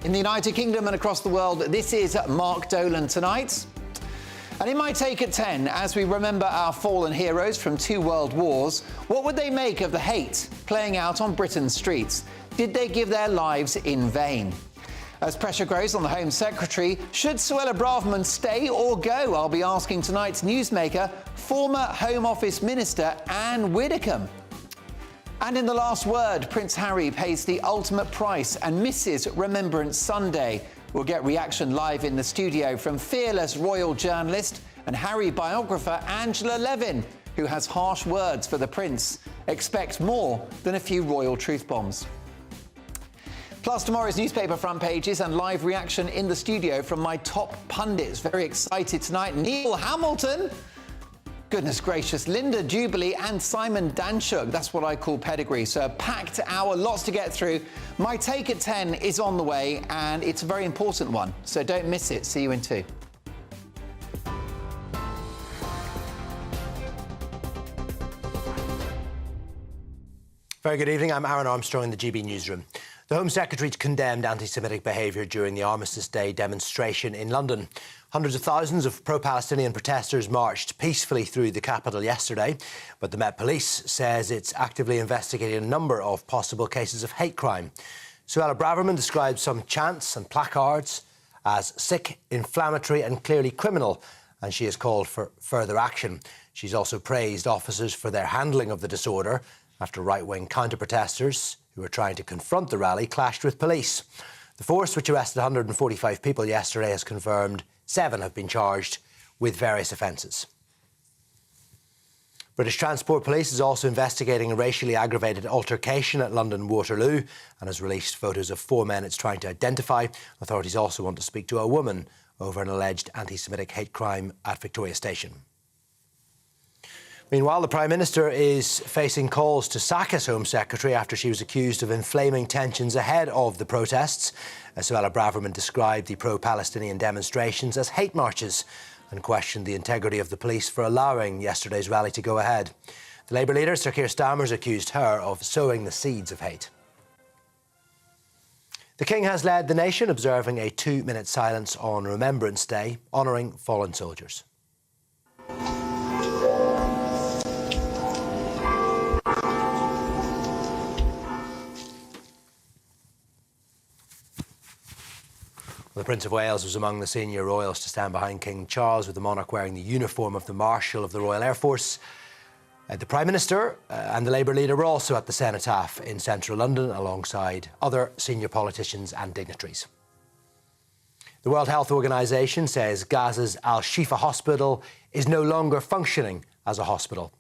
In the United Kingdom and across the world, this is Mark Dolan tonight. And in my take at 10, as we remember our fallen heroes from 2 world wars, what would they make of the hate playing out on Britain's streets? Did they give their lives in vain? As pressure grows on the Home Secretary, should Suella Braverman stay or go? I'll be asking tonight's newsmaker, former Home Office Minister Anne Widdecombe. And in the last word, Prince Harry pays the ultimate price and misses Remembrance Sunday. We'll get reaction live in the studio from fearless royal journalist and Harry biographer Angela Levin, who has harsh words for the Prince. Expect more than a few royal truth bombs. Plus tomorrow's newspaper front pages and live reaction in the studio from my top pundits. Very excited tonight. Neil Hamilton. Goodness gracious, Linda Jubilee and Simon Danchuk. That's what I call pedigree. So a packed hour, lots to get through. My take at 10 is on the way, and it's a very important one. So don't miss it. See you in 2. Very good evening. I'm Aaron Armstrong in the GB newsroom. The Home Secretary condemned anti-Semitic behaviour during the Armistice Day demonstration in London. Hundreds of thousands of pro-Palestinian protesters marched peacefully through the capital yesterday, but the Met Police says it's actively investigating a number of possible cases of hate crime. Suella Braverman described some chants and placards as sick, inflammatory and clearly criminal, and she has called for further action. She's also praised officers for their handling of the disorder after right-wing counter-protesters who were trying to confront the rally clashed with police. The force, which arrested 145 people yesterday, has confirmed 7 have been charged with various offences. British Transport Police is also investigating a racially aggravated altercation at London Waterloo and has released photos of 4 men it's trying to identify. Authorities also want to speak to a woman over an alleged anti-Semitic hate crime at Victoria Station. Meanwhile, the Prime Minister is facing calls to sack his Home Secretary after she was accused of inflaming tensions ahead of the protests. Suella Braverman described the pro-Palestinian demonstrations as hate marches and questioned the integrity of the police for allowing yesterday's rally to go ahead. The Labour leader, Sir Keir Starmer's, accused her of sowing the seeds of hate. The King has led the nation observing a 2-minute silence on Remembrance Day, honouring fallen soldiers. The Prince of Wales was among the senior royals to stand behind King Charles, with the monarch wearing the uniform of the Marshal of the Royal Air Force. The Prime Minister and the Labour leader were also at the cenotaph in central London alongside other senior politicians and dignitaries. The World Health Organization says Gaza's Al-Shifa hospital is no longer functioning as a hospital.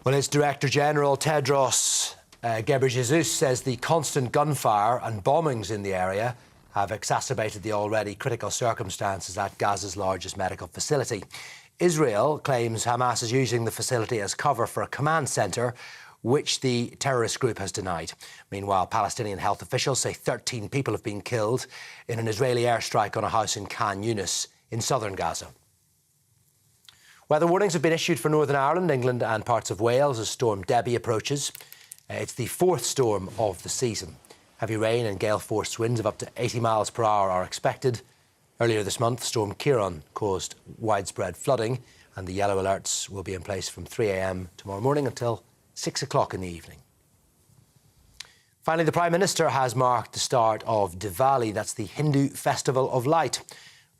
Well, its Director General Tedros Ghebreyesus says the constant gunfire and bombings in the area have exacerbated the already critical circumstances at Gaza's largest medical facility. Israel claims Hamas is using the facility as cover for a command centre, which the terrorist group has denied. Meanwhile, Palestinian health officials say 13 people have been killed in an Israeli airstrike on a house in Khan Yunis in southern Gaza. Weather warnings have been issued for Northern Ireland, England and parts of Wales as Storm Debbie approaches. It's the 4th storm of the season. Heavy rain and gale-force winds of up to 80 miles per hour are expected. Earlier this month, Storm Ciarán caused widespread flooding, and the yellow alerts will be in place from 3 a.m. tomorrow morning until 6 o'clock in the evening. Finally, the Prime Minister has marked the start of Diwali. That's the Hindu Festival of Light.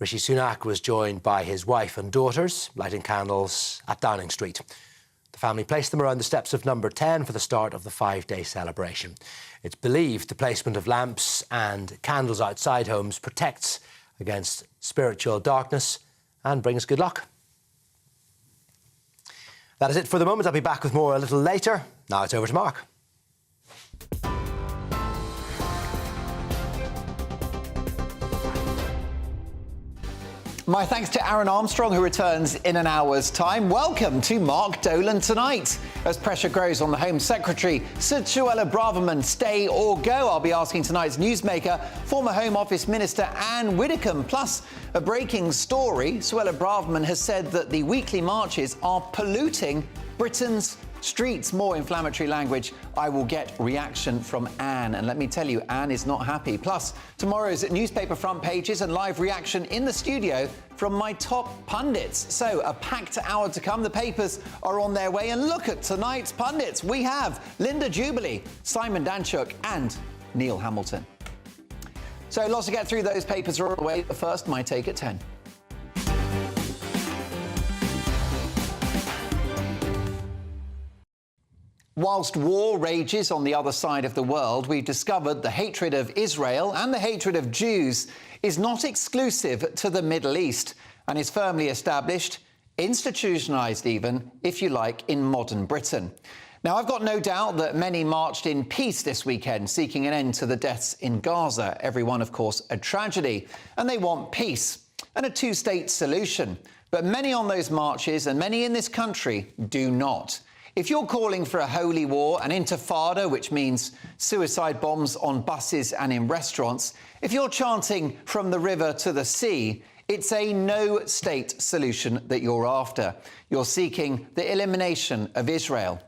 Rishi Sunak was joined by his wife and daughters, lighting candles at Downing Street. The family placed them around the steps of number 10 for the start of the 5-day celebration. It's believed the placement of lamps and candles outside homes protects against spiritual darkness and brings good luck. That is it for the moment. I'll be back with more a little later. Now it's over to Mark. My thanks to Aaron Armstrong, who returns in an hour's time. Welcome to Mark Dolan tonight. As pressure grows on the Home Secretary, should Suella Braverman stay or go? I'll be asking tonight's newsmaker, former Home Office Minister Anne Widdecombe. Plus, a breaking story. Suella Braverman has said that the weekly marches are polluting Britain's Streets, more inflammatory language. I will get reaction from Anne. And let me tell you, Anne is not happy. Plus, tomorrow's newspaper front pages and live reaction in the studio from my top pundits. So, a packed hour to come. The papers are on their way. And look at tonight's pundits. We have Linda Jubilee, Simon Danchuk and Neil Hamilton. So, lots to get through. Those papers are on the way. But first, my take at 10. Whilst war rages on the other side of the world, we've discovered the hatred of Israel and the hatred of Jews is not exclusive to the Middle East and is firmly established, institutionalised even, if you like, in modern Britain. Now, I've got no doubt that many marched in peace this weekend, seeking an end to the deaths in Gaza. Everyone, of course, a tragedy, and they want peace and a two-state solution. But many on those marches and many in this country do not. If you're calling for a holy war, an intifada, which means suicide bombs on buses and in restaurants, if you're chanting from the river to the sea, it's a no-state solution that you're after. You're seeking the elimination of Israel.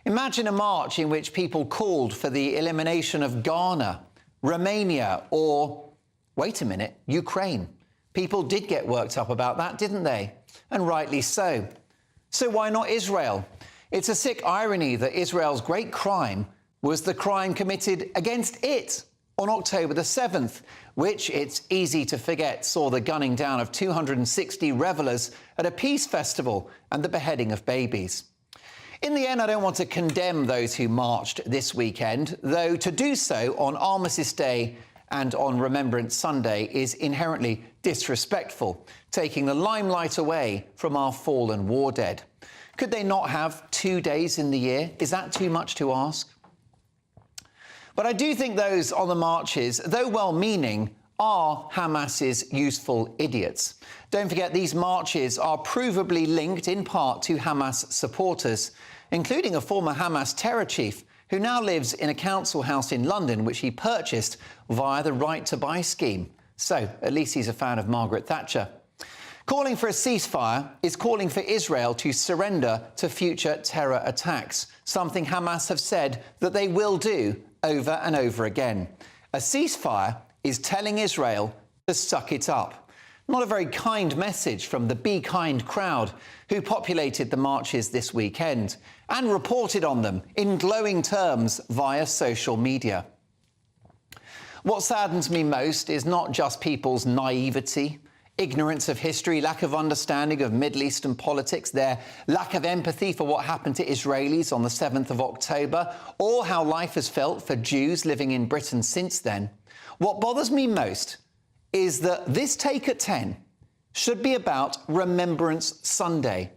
Imagine a march in which people called for the elimination of Ghana, Romania, or, wait a minute, Ukraine. People did get worked up about that, didn't they? And rightly so. So why not Israel? It's a sick irony that Israel's great crime was the crime committed against it on October the 7th, which, it's easy to forget, saw the gunning down of 260 revellers at a peace festival and the beheading of babies. In the end, I don't want to condemn those who marched this weekend, though to do so on Armistice Day and on Remembrance Sunday is inherently disrespectful, taking the limelight away from our fallen war dead. Could they not have 2 days in the year? Is that too much to ask? But I do think those on the marches, though well-meaning, are Hamas's useful idiots. Don't forget, these marches are provably linked in part to Hamas supporters, including a former Hamas terror chief who now lives in a council house in London, which he purchased via the Right to Buy scheme. So, at least he's a fan of Margaret Thatcher. Calling for a ceasefire is calling for Israel to surrender to future terror attacks, something Hamas have said that they will do over and over again. A ceasefire is telling Israel to suck it up. Not a very kind message from the Be Kind crowd who populated the marches this weekend and reported on them in glowing terms via social media. What saddens me most is not just people's naivety, ignorance of history, lack of understanding of Middle Eastern politics, their lack of empathy for what happened to Israelis on the 7th of October, or how life has felt for Jews living in Britain since then. What bothers me most is that this Take at 10 should be about Remembrance Sunday.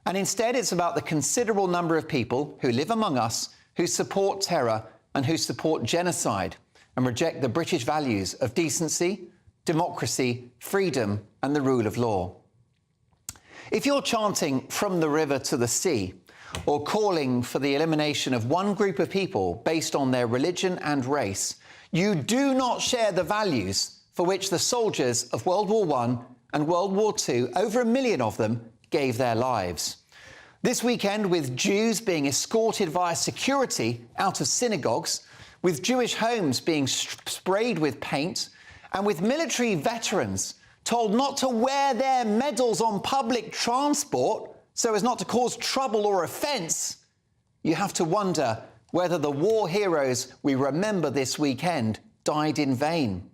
And instead, it's about the considerable number of people who live among us who support terror and who support genocide and reject the British values of decency, democracy, freedom and the rule of law. If you're chanting from the river to the sea or calling for the elimination of one group of people based on their religion and race, you do not share the values for which the soldiers of World War I and World War II, over 1 million of them, gave their lives. This weekend, with Jews being escorted via security out of synagogues, with Jewish homes being sprayed with paint, and with military veterans told not to wear their medals on public transport so as not to cause trouble or offence, you have to wonder whether the war heroes we remember this weekend died in vain.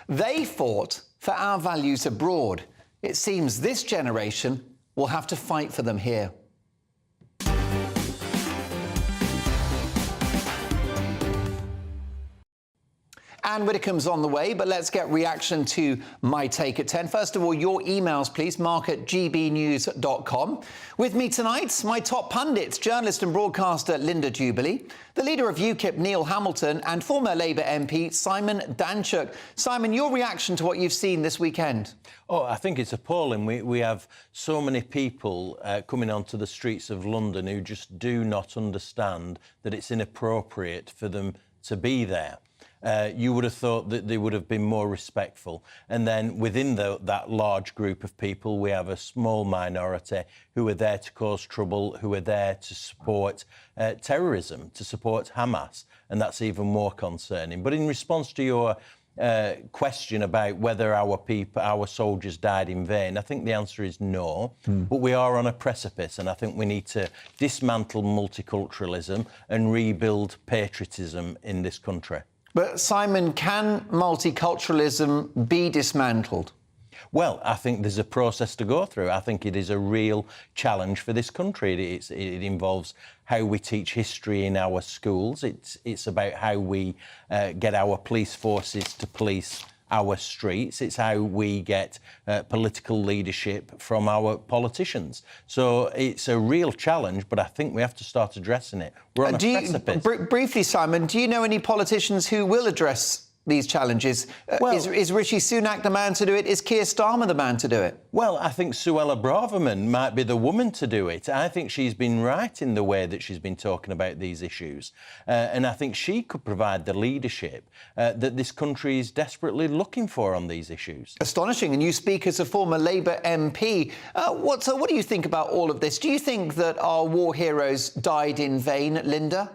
They fought for our values abroad. It seems this generation will have to fight for them here. Anne Widdecombe's on the way, but let's get reaction to my take at 10. First of all, your emails, please, mark@gbnews.com. With me tonight, my top pundits, journalist and broadcaster Linda Jubilee, the leader of UKIP, Neil Hamilton, and former Labour MP Simon Danchuk. Simon, your reaction to what you've seen this weekend? Oh, I think it's appalling. We have so many people coming onto the streets of London who just do not understand that it's inappropriate for them to be there. You would have thought that they would have been more respectful. And then within that large group of people, we have a small minority who are there to cause trouble, who are there to support terrorism, to support Hamas. And that's even more concerning. But in response to your question about whether our soldiers died in vain, I think the answer is no. But we are on a precipice, and I think we need to dismantle multiculturalism and rebuild patriotism in this country. But Simon, can multiculturalism be dismantled? Well, I think there's a process to go through. I think it is a real challenge for this country. It involves how we teach history in our schools. It's about how we get our police forces to police our streets. It's how we get political leadership from our politicians. So it's a real challenge, but I think we have to start addressing it. We're on a precipice. Briefly, Simon, do you know any politicians who will address these challenges? Well, is Rishi Sunak the man to do it? Is Keir Starmer the man to do it? Well, I think Suella Braverman might be the woman to do it. I think she's been right in the way that she's been talking about these issues. And I think she could provide the leadership that this country is desperately looking for on these issues. Astonishing. And you speak as a former Labour MP. What do you think about all of this? Do you think that our war heroes died in vain, Linda?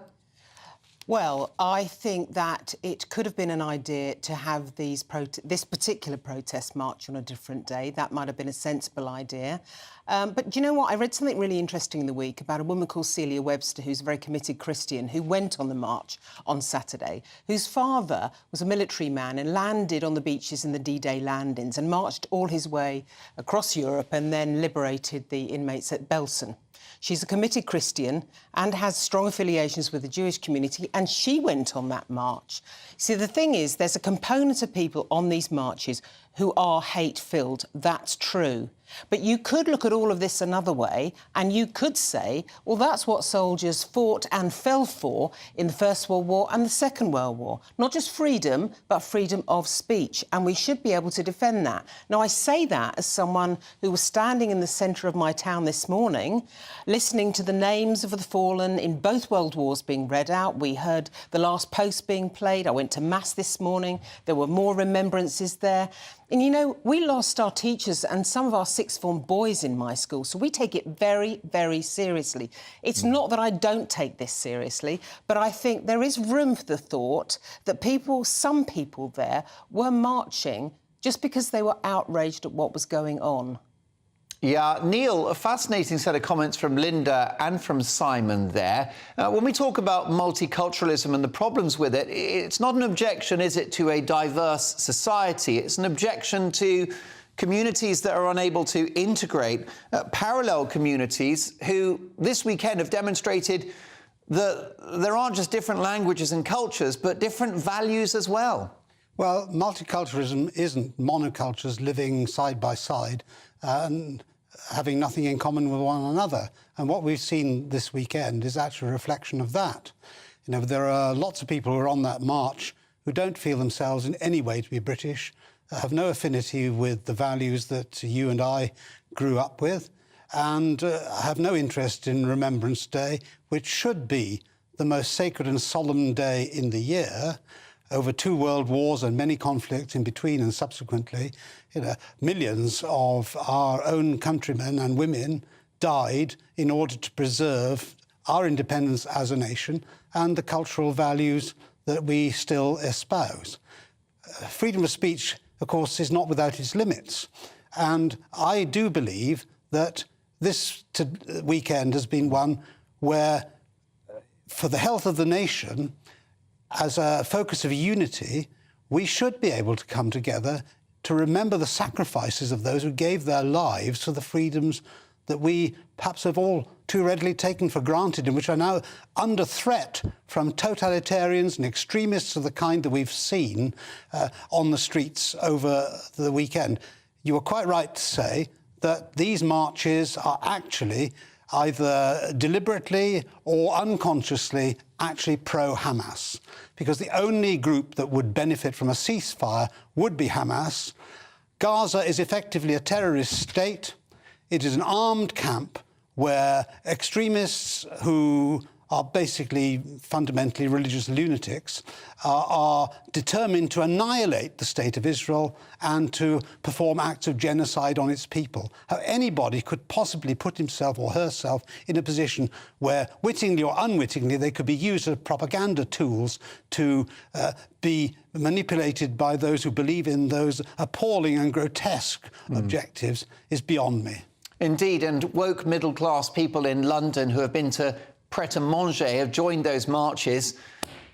Well, I think that it could have been an idea to have this particular protest march on a different day. That might have been a sensible idea. But do you know what? I read something really interesting in the week about a woman called Celia Webster, who's a very committed Christian, who went on the march on Saturday, whose father was a military man and landed on the beaches in the D-Day landings and marched all his way across Europe and then liberated the inmates at Belsen. She's a committed Christian and has strong affiliations with the Jewish community, and she went on that march. See, the thing is, there's a component of people on these marches who are hate-filled. That's true. But you could look at all of this another way, and you could say, well, that's what soldiers fought and fell for in the First World War and the Second World War. Not just freedom, but freedom of speech, and we should be able to defend that. Now, I say that as someone who was standing in the centre of my town this morning, listening to the names of the fallen in both World Wars being read out. We heard the last post being played. I went to Mass this morning. There were more remembrances there. And, you know, we lost our teachers and some of our sixth form boys in my school, so we take it very, very seriously. It's not that I don't take this seriously, but I think there is room for the thought that some people there were marching just because they were outraged at what was going on. Yeah, Neil, a fascinating set of comments from Linda and from Simon there. When we talk about multiculturalism and the problems with it, it's not an objection, is it, to a diverse society? It's an objection to communities that are unable to integrate, parallel communities who this weekend have demonstrated that there aren't just different languages and cultures, but different values as well. Well, multiculturalism isn't monocultures living side by side and having nothing in common with one another. And what we've seen this weekend is actually a reflection of that. You know, there are lots of people who are on that march who don't feel themselves in any way to be British, have no affinity with the values that you and I grew up with, and have no interest in Remembrance Day, which should be the most sacred and solemn day in the year. Over 2 world wars and many conflicts in between and subsequently, you know, millions of our own countrymen and women died in order to preserve our independence as a nation and the cultural values that we still espouse. Freedom of speech, of course, is not without its limits. And I do believe that this weekend has been one where, for the health of the nation, as a focus of unity, we should be able to come together to remember the sacrifices of those who gave their lives for the freedoms that we perhaps have all too readily taken for granted and which are now under threat from totalitarians and extremists of the kind that we've seen on the streets over the weekend. You were quite right to say that these marches are actually either deliberately or unconsciously actually pro-Hamas, because the only group that would benefit from a ceasefire would be Hamas. Gaza is effectively a terrorist state. It is an armed camp where extremists who are basically fundamentally religious lunatics, are determined to annihilate the state of Israel and to perform acts of genocide on its people. How anybody could possibly put himself or herself in a position where, wittingly or unwittingly, they could be used as propaganda tools to be manipulated by those who believe in those appalling and grotesque objectives is beyond me. Indeed, and woke middle-class people in London who have been to Pret-a-Manger have joined those marches.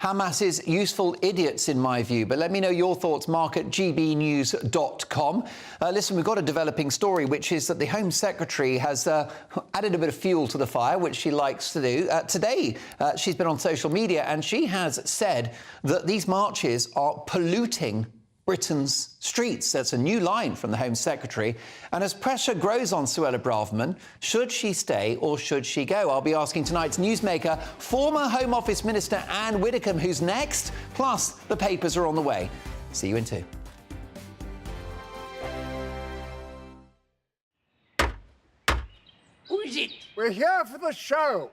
Hamas is useful idiots, in my view. But let me know your thoughts, Mark, at gbnews.com. Listen, we've got a developing story, which is that the Home Secretary has added a bit of fuel to the fire, which she likes to do. Today, she's been on social media and she has said that these marches are polluting Britain's streets. That's a new line from the Home Secretary. And as pressure grows on Suella Braverman, should she stay or should she go? I'll be asking tonight's newsmaker, former Home Office Minister Anne Widdecombe, who's next. Plus, the papers are on the way. See you in 2. Who is it? We're here for the show.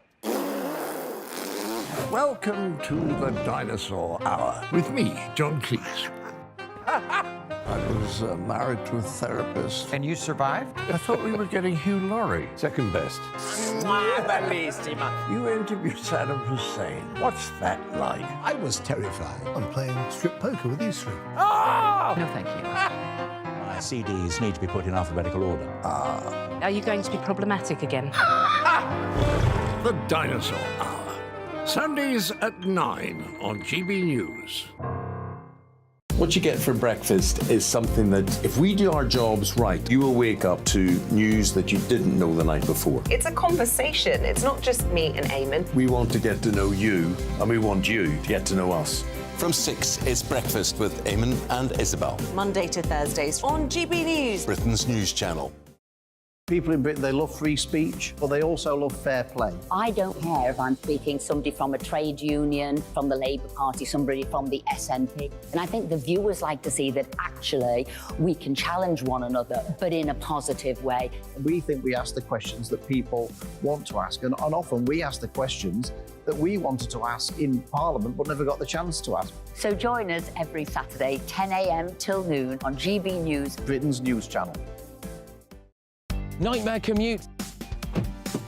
Welcome to the Dinosaur Hour with me, John Cleese. I was married to a therapist. And you survived? I thought we were getting Hugh Laurie. Second best. You interviewed Saddam Hussein. What's that like? I was terrified. I'm playing strip poker with you three. Ah! No, thank you. My CDs need to be put in alphabetical order. Are you going to be problematic again? The Dinosaur Hour. Sundays at 9 on GB News. What you get for breakfast is something that, if we do our jobs right, you will wake up to news that you didn't know the night before. It's a conversation. It's not just me and Eamon. We want to get to know you, and we want you to get to know us. From 6, it's Breakfast with Eamon and Isabel. Monday to Thursdays on GB News. Britain's news channel. People in Britain, they love free speech, but they also love fair play. I don't care if I'm speaking somebody from a trade union, from the Labour Party, somebody from the SNP. And I think the viewers like to see that actually we can challenge one another, but in a positive way. We think we ask the questions that people want to ask, and often we ask the questions that we wanted to ask in Parliament but never got the chance to ask. So join us every Saturday, 10 a.m. till noon on GB News, Britain's news channel. Nightmare commute.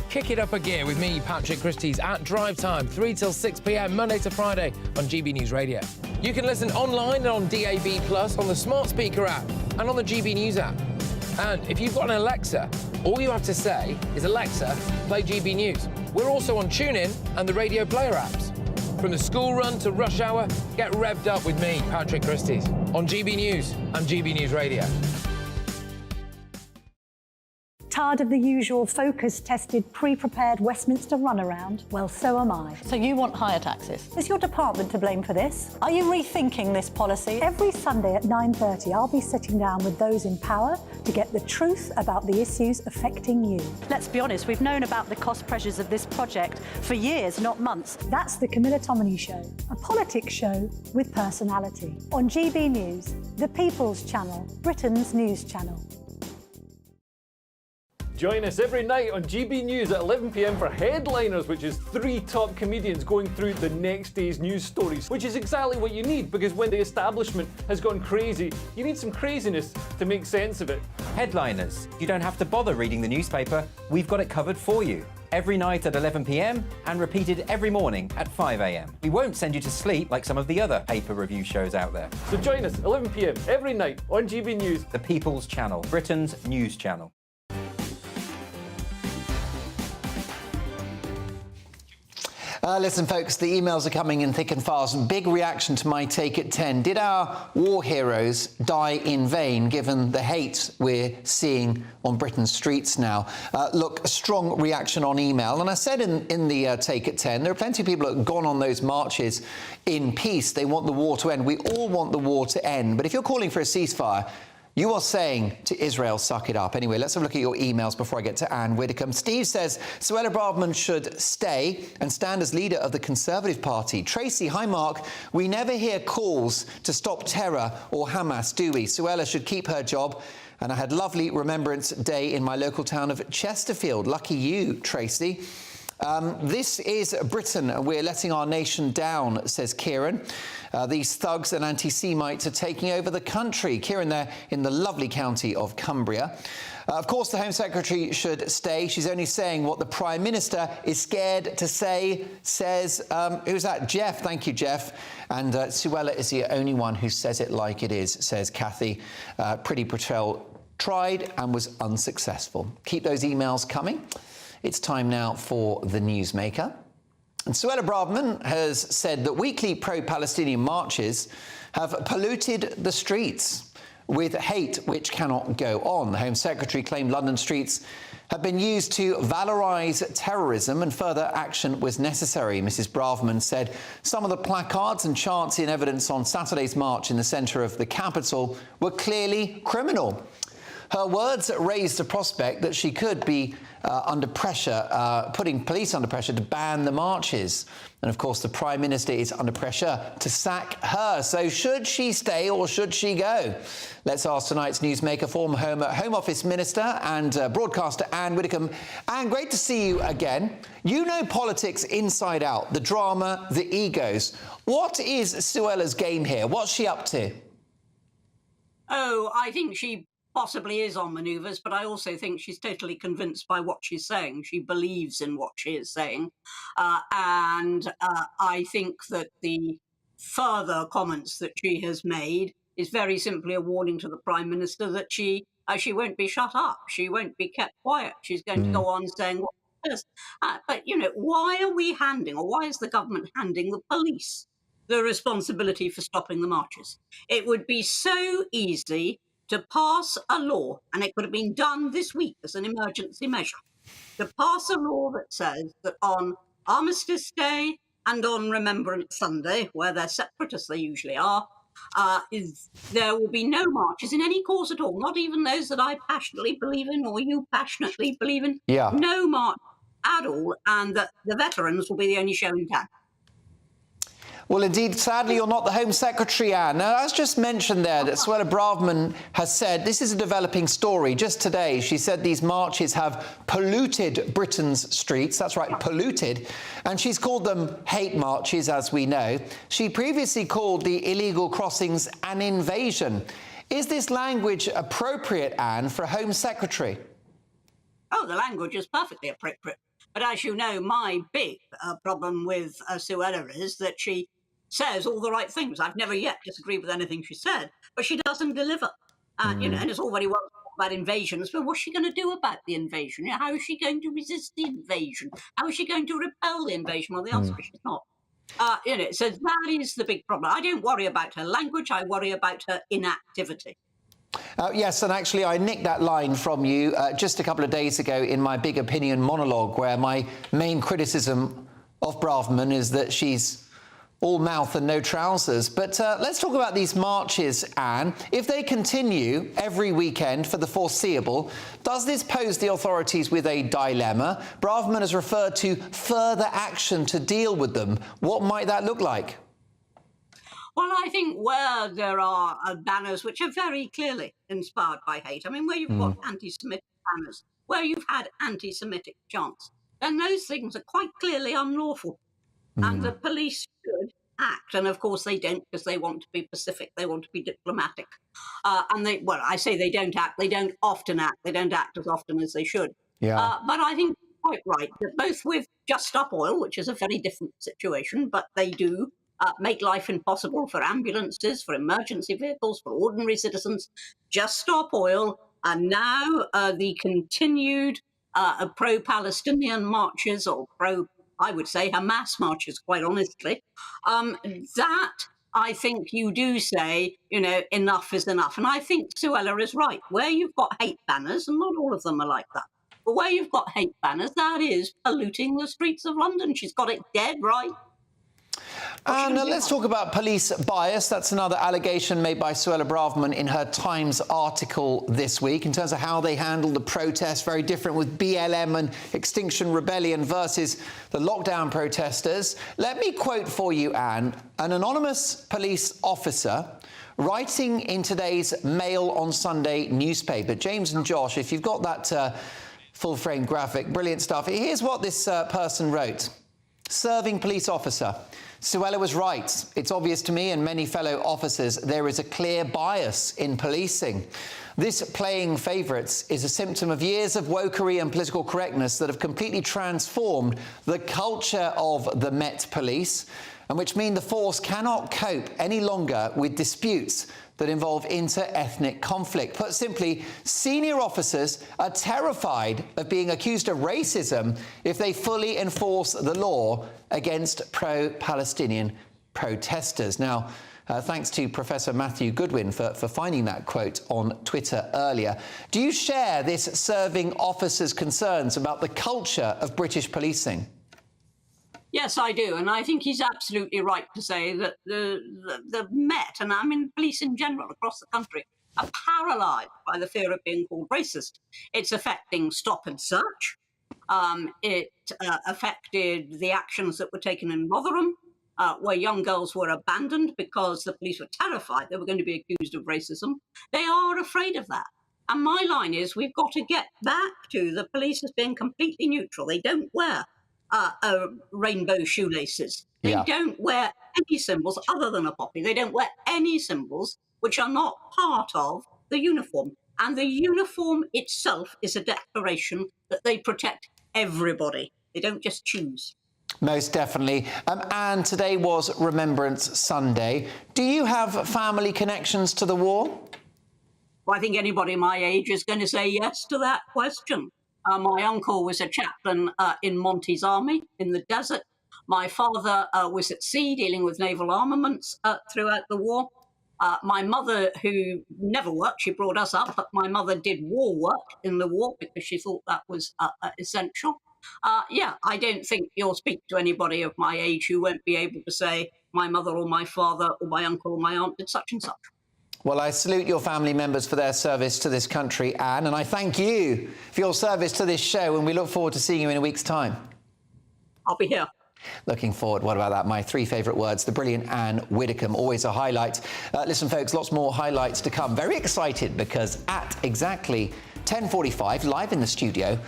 Kick it up a gear with me, Patrick Christie's, at drive time, 3 till 6 p.m, Monday to Friday on GB News Radio. You can listen online and on DAB+, on the smart speaker app, and on the GB News app. And if you've got an Alexa, all you have to say is, Alexa, play GB News. We're also on TuneIn and the Radio Player apps. From the school run to rush hour, get revved up with me, Patrick Christie's, on GB News and GB News Radio. Tired of the usual focus-tested, pre-prepared Westminster runaround? Well, so am I. So you want higher taxes? Is your department to blame for this? Are you rethinking this policy? Every Sunday at 9:30, I'll be sitting down with those in power to get the truth about the issues affecting you. Let's be honest, we've known about the cost pressures of this project for years, not months. That's the Camilla Tominey Show, a politics show with personality. On GB News, the People's Channel, Britain's news channel. Join us every night on GB News at 11 p.m. for Headliners, which is 3 top comedians going through the next day's news stories, which is exactly what you need, because when the establishment has gone crazy, you need some craziness to make sense of it. Headliners. You don't have to bother reading the newspaper. We've got it covered for you. Every night at 11 p.m. and repeated every morning at 5 a.m. We won't send you to sleep like some of the other paper review shows out there. So join us 11 p.m. every night on GB News. The People's Channel, Britain's news channel. Listen, folks, the emails are coming in thick and fast. Big reaction to my take at 10. Did our war heroes die in vain, given the hate we're seeing on Britain's streets now? Look, a strong reaction on email. And I said in the take at 10, there are plenty of people that have gone on those marches in peace. They want the war to end. We all want the war to end. But if you're calling for a ceasefire, you are saying to Israel, suck it up. Anyway, let's have a look at your emails before I get to Anne Widdecombe. Steve says, Suella Braverman should stay and stand as leader of the Conservative Party. Tracy, hi Mark, we never hear calls to stop terror or Hamas, do we? Suella should keep her job. And I had lovely Remembrance Day in my local town of Chesterfield. Lucky you, Tracy. This is Britain. We're letting our nation down, says Kieran. These thugs and anti-Semites are taking over the country. Kieran there in the lovely county of Cumbria. Of course, the Home Secretary should stay. She's only saying what the Prime Minister is scared to say, says, who's that? Jeff. Thank you, Jeff. And Suella is the only one who says it like it is, says Kathy. Pretty Patel tried and was unsuccessful. Keep those emails coming. It's time now for the Newsmaker. And Suella Braverman has said that weekly pro-Palestinian marches have polluted the streets with hate which cannot go on. The Home Secretary claimed London streets have been used to valorise terrorism and further action was necessary. Mrs Braverman said some of the placards and chants in evidence on Saturday's march in the centre of the capital were clearly criminal. Her words raised the prospect that she could be under pressure, putting police under pressure to ban the marches. And of course, the Prime Minister is under pressure to sack her. So should she stay or should she go? Let's ask tonight's Newsmaker, former Home Office Minister and broadcaster Anne Widdecombe. Anne, great to see you again. You know politics inside out, the drama, the egos. What is Suella's game here? What's she up to? Oh, I think she possibly is on manoeuvres, but I also think she's totally convinced by what she's saying. She believes in what she is saying. And I think that the further comments that she has made is very simply a warning to the Prime Minister that she won't be shut up. She won't be kept quiet. She's going to go on saying what she says. But, you know, why are we handing, or why is the government handing the police the responsibility for stopping the marches? It would be so easy to pass a law, and it could have been done this week as an emergency measure, to pass a law that says that on Armistice Day and on Remembrance Sunday, where they're separate as they usually are, there will be no marches in any cause at all, not even those that I passionately believe in or you passionately believe in. Yeah. No march at all, and that the veterans will be the only show in town. Well, indeed, sadly, you're not the Home Secretary, Anne. Now, as just mentioned there, that Suella Braverman has said this is a developing story. Just today, she said these marches have polluted Britain's streets. That's right, polluted. And she's called them hate marches, as we know. She previously called the illegal crossings an invasion. Is this language appropriate, Anne, for a Home Secretary? Oh, the language is perfectly appropriate. But as you know, my big problem with Suella is that she says all the right things. I've never yet disagreed with anything she said, but she doesn't deliver. You know, and it's all very well about invasions, but what's she going to do about the invasion? You know, how is she going to resist the invasion? How is she going to repel the invasion? Well, the answer is she's not. You know, so that is the big problem. I don't worry about her language. I worry about her inactivity. Yes, and actually I nicked that line from you just a couple of days ago in my Big Opinion monologue, where my main criticism of Braverman is that she's all mouth and no trousers. But let's talk about these marches, Anne. If they continue every weekend for the foreseeable, does this pose the authorities with a dilemma? Braverman has referred to further action to deal with them. What might that look like? Well, I think where there are banners which are very clearly inspired by hate, I mean, where you've got anti-Semitic banners, where you've had anti-Semitic chants, then those things are quite clearly unlawful. And the police should act. And of course they don't, because they want to be pacific, they want to be diplomatic. And they, well, I say they don't act, they don't often act, they don't act as often as they should. Yeah. But I think you're quite right that both with Just Stop Oil, which is a very different situation, but they do make life impossible for ambulances, for emergency vehicles, for ordinary citizens. Just Stop Oil, and now the continued pro-Palestinian marches, or I would say Hamas marches, quite honestly, that I think you do say, you know, enough is enough. And I think Suella is right. Where you've got hate banners, and not all of them are like that, but where you've got hate banners, that is polluting the streets of London. She's got it dead right. And let's talk about police bias. That's another allegation made by Suella Braverman in her Times article this week in terms of how they handled the protests. Very different with BLM and Extinction Rebellion versus the lockdown protesters. Let me quote for you, Anne, an anonymous police officer writing in today's Mail on Sunday newspaper. James and Josh, if you've got that full-frame graphic. Brilliant stuff. Here's what this person wrote. Serving police officer. Suella was right. It's obvious to me and many fellow officers there is a clear bias in policing. This playing favourites is a symptom of years of wokery and political correctness that have completely transformed the culture of the Met Police, and which mean the force cannot cope any longer with disputes that involve inter-ethnic conflict. Put simply, senior officers are terrified of being accused of racism if they fully enforce the law against pro-Palestinian protesters. Now, thanks to Professor Matthew Goodwin for finding that quote on Twitter earlier. Do you share this serving officer's concerns about the culture of British policing? Yes, I do, and I think he's absolutely right to say that the Met, and I mean police in general across the country, are paralysed by the fear of being called racist. It's affecting stop and search. It affected the actions that were taken in Rotherham, where young girls were abandoned because the police were terrified they were going to be accused of racism. They are afraid of that. And my line is we've got to get back to the police as being completely neutral. They don't wear rainbow shoelaces. They don't wear any symbols other than a poppy. They don't wear any symbols which are not part of the uniform. And the uniform itself is a declaration that they protect everybody. They don't just choose. Most definitely. And today was Remembrance Sunday. Do you have family connections to the war? Well, I think anybody my age is going to say yes to that question. My uncle was a chaplain in Monty's army in the desert. My father was at sea dealing with naval armaments throughout the war. My mother, who never worked, she brought us up, but my mother did war work in the war because she thought that was essential. Yeah, I don't think you'll speak to anybody of my age who won't be able to say my mother or my father or my uncle or my aunt did such and such. Well, I salute your family members for their service to this country, Anne, and I thank you for your service to this show, and we look forward to seeing you in a week's time. I'll be here. Looking forward. What about that? My three favourite words, the brilliant Anne Widdecombe, always a highlight. Listen, folks, lots more highlights to come. Very excited because at exactly 10:45, live in the studio,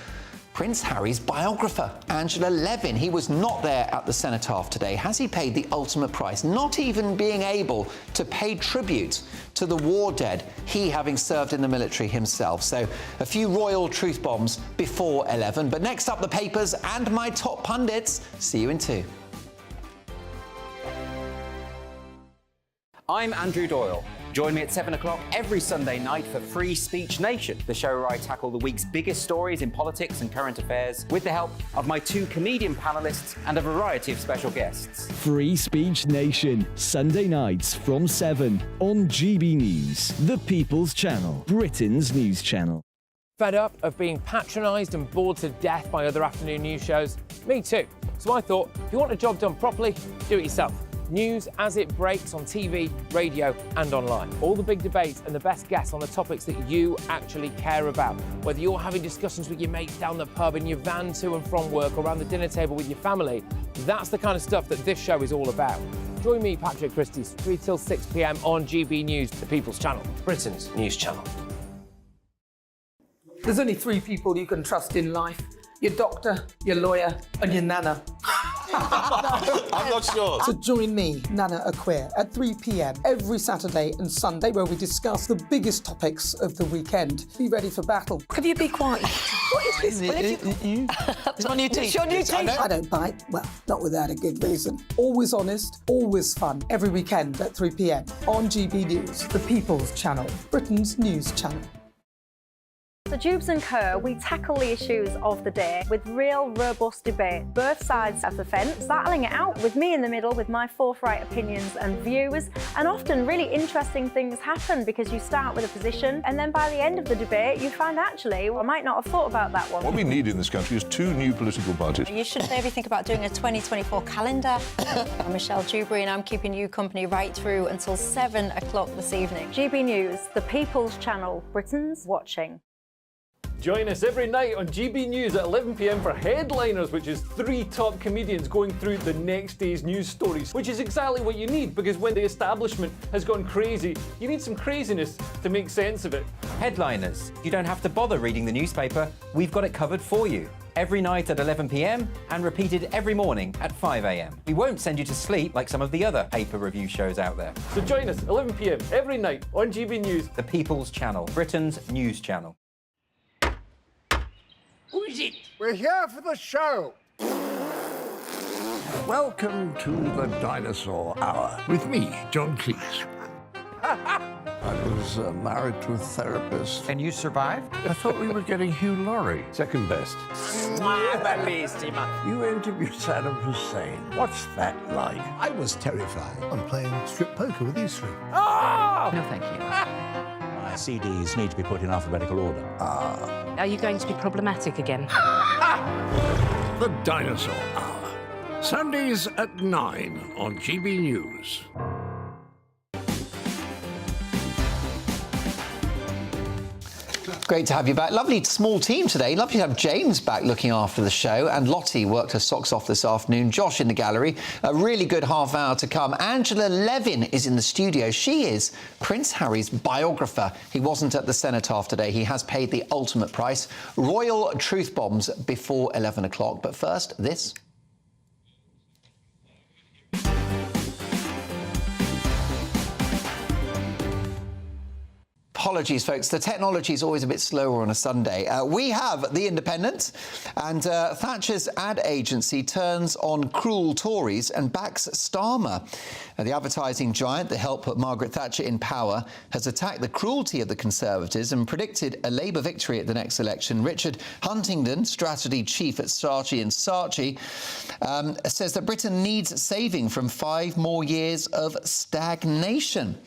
Prince Harry's biographer, Angela Levin. He was not there at the cenotaph today. Has he paid the ultimate price? Not even being able to pay tribute to the war dead, he having served in the military himself. So a few royal truth bombs before 11. But next up, the papers and my top pundits. See you in 2. I'm Andrew Doyle. Join me at 7 o'clock every Sunday night for Free Speech Nation, the show where I tackle the week's biggest stories in politics and current affairs with the help of my 2 comedian panellists and a variety of special guests. Free Speech Nation, Sunday nights from 7 on GB News, the People's Channel, Britain's news channel. Fed up of being patronised and bored to death by other afternoon news shows? Me too. So I thought, if you want a job done properly, do it yourself. News as it breaks on TV, radio and online. All the big debates and the best guests on the topics that you actually care about. Whether you're having discussions with your mates down the pub, in your van to and from work, or around the dinner table with your family, that's the kind of stuff that this show is all about. Join me, Patrick Christie, 3 till 6 p.m. on GB News, the People's Channel, Britain's news channel. There's only 3 people you can trust in life. Your doctor, your lawyer and your nana. I'm not sure. So join me, Nana Acquare, at 3 p.m. every Saturday and Sunday, where we discuss the biggest topics of the weekend. Be ready for battle. Could you be quiet? What is this? It's my new teeth. It's your new teeth. I don't bite. Well, not without a good reason. Always honest, always fun. Every weekend at 3 p.m. on GB News, the People's Channel, Britain's news channel. So Jubes and Kerr, we tackle the issues of the day with real, robust debate, both sides of the fence, battling it out with me in the middle with my forthright opinions and views. And often really interesting things happen because you start with a position and then by the end of the debate you find actually, well, I might not have thought about that one. What we need in this country is 2 new political parties. You should maybe think about doing a 2024 calendar. I'm Michelle Dewberry and I'm keeping you company right through until 7 o'clock this evening. GB News, the People's Channel, Britain's watching. Join us every night on GB News at 11 p.m. for Headliners, which is 3 top comedians going through the next day's news stories, which is exactly what you need, because when the establishment has gone crazy, you need some craziness to make sense of it. Headliners. You don't have to bother reading the newspaper. We've got it covered for you. Every night at 11 p.m. and repeated every morning at 5 a.m. We won't send you to sleep like some of the other paper review shows out there. So join us 11 p.m. every night on GB News. The People's Channel, Britain's news channel. Who is it? We're here for the show. Welcome to the Dinosaur Hour with me, John Cleese. I was married to a therapist. And you survived? I thought we were getting Hugh Laurie. Second best. You interviewed Saddam Hussein. What's that like? I was terrified. I'm playing strip poker with you three. Ah! No, thank you. My CDs need to be put in alphabetical order. Are you going to be problematic again? The Dinosaur Hour. Sundays at 9 on GB News. Great to have you back. Lovely small team today. Lovely to have James back looking after the show. And Lottie worked her socks off this afternoon. Josh in the gallery. A really good half hour to come. Angela Levin is in the studio. She is Prince Harry's biographer. He wasn't at the cenotaph today. He has paid the ultimate price. Royal truth bombs before 11 o'clock. But first, this. Apologies, folks. The technology is always a bit slower on a Sunday. We have The Independent, and Thatcher's ad agency turns on cruel Tories and backs Starmer. The advertising giant that helped put Margaret Thatcher in power has attacked the cruelty of the Conservatives and predicted a Labour victory at the next election. Richard Huntingdon, strategy chief at Saatchi & Saatchi, says that Britain needs saving from 5 more years of stagnation.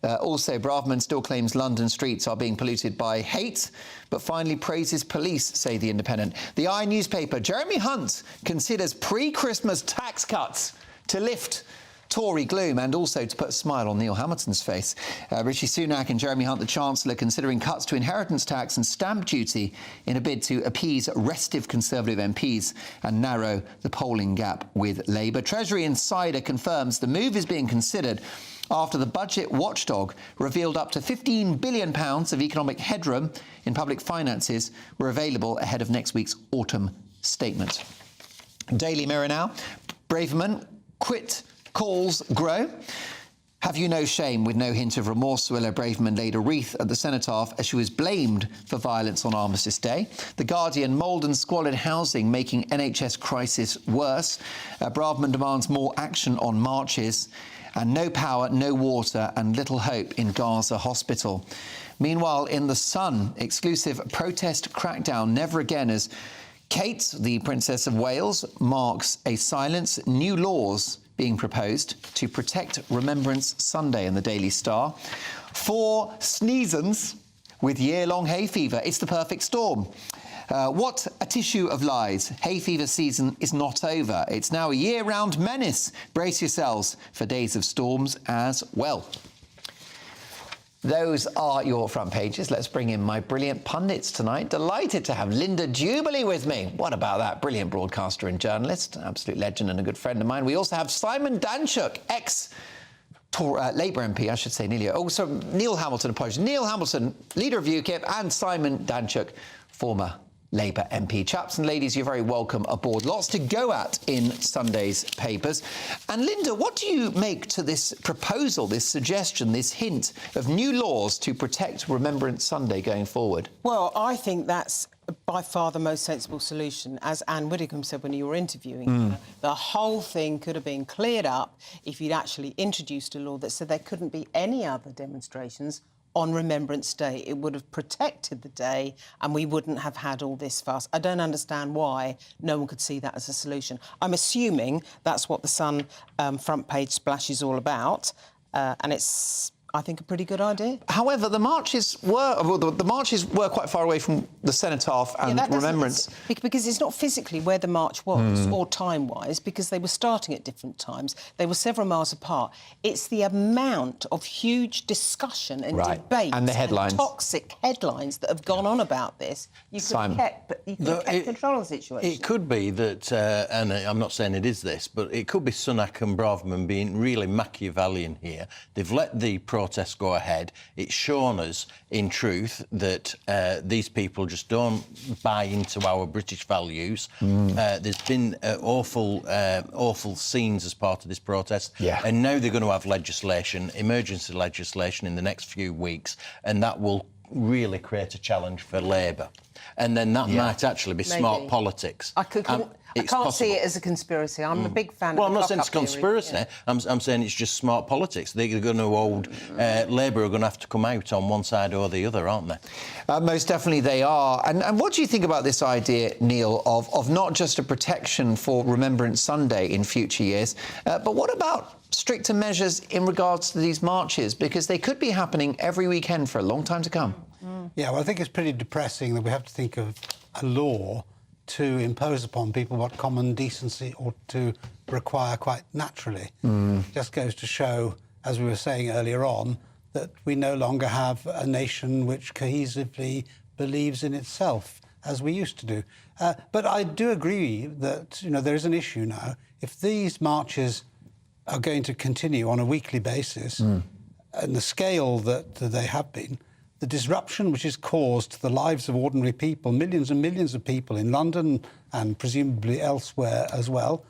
Also, Braverman still claims London streets are being polluted by hate, but finally praises police, say The Independent. The I newspaper, Jeremy Hunt considers pre-Christmas tax cuts to lift Tory gloom and also to put a smile on Neil Hamilton's face. Rishi Sunak and Jeremy Hunt, the Chancellor, considering cuts to inheritance tax and stamp duty in a bid to appease restive Conservative MPs and narrow the polling gap with Labour. Treasury Insider confirms the move is being considered after the budget watchdog revealed up to £15 billion of economic headroom in public finances were available ahead of next week's autumn statement. Daily Mirror now. Braverman, quit calls grow. Have you no shame? With no hint of remorse, Willa Braverman laid a wreath at the cenotaph as she was blamed for violence on Armistice Day. The Guardian, mould and squalid housing making NHS crisis worse. Braverman demands more action on marches. And no power, no water and little hope in Gaza hospital. Meanwhile, in The Sun, exclusive protest crackdown never again as Kate, the Princess of Wales, marks a silence. New laws being proposed to protect Remembrance Sunday in the Daily Star. 4 sneezons with year-long hay fever. It's the perfect storm. What a tissue of lies. Hay fever season is not over. It's now a year-round menace. Brace yourselves for days of storms as well. Those are your front pages. Let's bring in my brilliant pundits tonight. Delighted to have Linda Jubilee with me. What about that? Brilliant broadcaster and journalist, absolute legend and a good friend of mine. We also have Simon Danczuk, Labour MP, I should say, Neil. Oh, so Neil Hamilton, apologies. Neil Hamilton, leader of UKIP, and Simon Danczuk, former Labour MP. Chaps and ladies, you're very welcome aboard. Lots to go at in Sunday's papers. And Linda, what do you make to this proposal, this suggestion, this hint of new laws to protect Remembrance Sunday going forward? Well, I think that's by far the most sensible solution. As Anne Widdecombe said when you were interviewing her, the whole thing could have been cleared up if you'd actually introduced a law that said there couldn't be any other demonstrations on Remembrance Day. It would have protected the day and we wouldn't have had all this fuss. I don't understand why no one could see that as a solution. I'm assuming that's what the Sun front page splash is all about, and it's I think, a pretty good idea. However, the marches were quite far away from the cenotaph and remembrance. Because it's not physically where the march was, or time-wise, because they were starting at different times. They were several miles apart. It's the amount of huge discussion and debate and the headlines, and toxic headlines that have gone on about this. You could have kept control of the situation. It could be that, and I'm not saying it is this, but it could be Sunak and Braverman being really Machiavellian here. They've let the protests go ahead. It's shown us, in truth, that these people just don't buy into our British values. There's been awful scenes as part of this protest, and now they're going to have legislation, emergency legislation, in the next few weeks, and that will really create a challenge for Labour. And then that might actually be smart politics. I can't see it as a conspiracy. I'm a big fan of I'm not saying it's conspiracy. I'm saying it's just smart politics. They're going to hold... Labour are going to have to come out on one side or the other, aren't they? Most definitely they are. And what do you think about this idea, Neil, of not just a protection for Remembrance Sunday in future years, but what about stricter measures in regards to these marches? Because they could be happening every weekend for a long time to come. Yeah, well, I think it's pretty depressing that we have to think of a law to impose upon people what common decency ought to require quite naturally. Just goes to show, as we were saying earlier on, that we no longer have a nation which cohesively believes in itself, as we used to do. But I do agree that, there is an issue now. If these marches are going to continue on a weekly basis, and the scale that they have been, the disruption which is caused to the lives of ordinary people, millions and millions of people in London and presumably elsewhere as well,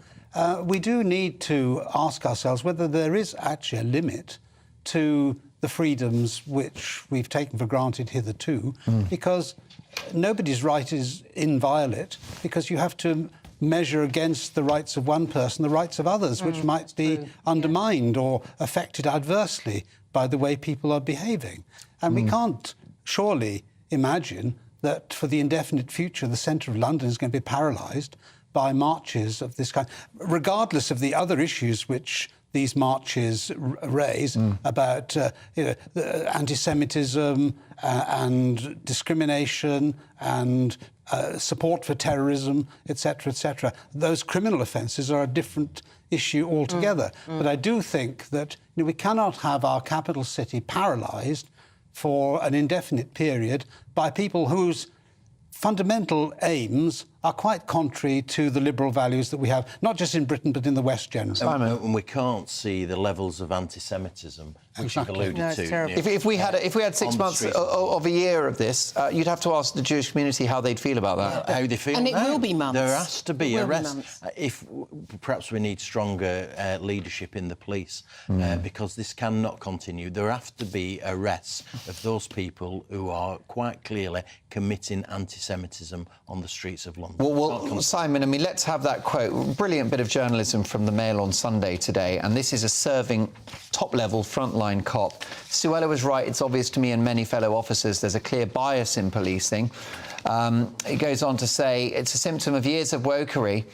we do need to ask ourselves whether there is actually a limit to the freedoms which we've taken for granted hitherto, because nobody's right is inviolate, because you have to measure against the rights of one person the rights of others, which might be undermined or affected adversely by the way people are behaving. And we can't surely imagine that for the indefinite future the centre of London is going to be paralysed by marches of this kind, regardless of the other issues which these marches raise about anti-Semitism and discrimination and support for terrorism, etc., etc. Those criminal offences are a different issue altogether. But I do think that we cannot have our capital city paralysed for an indefinite period by people whose fundamental aims are quite contrary to the liberal values that we have, not just in Britain, but in the West generally. And we can't see the levels of anti-Semitism which you've alluded to. If we had 6 months of a year of this, you'd have to ask the Jewish community how they'd feel about that. How they feel. And it will be months. There has to be arrests. Perhaps we need stronger leadership in the police, because this cannot continue. There have to be arrests of those people who are quite clearly committing anti-Semitism on the streets of London. Well, Simon, let's have that quote. Brilliant bit of journalism from the Mail on Sunday today, and this is a serving top-level frontline cop. Suella was right. It's obvious to me and many fellow officers there's a clear bias in policing. It goes on to say it's a symptom of years of wokery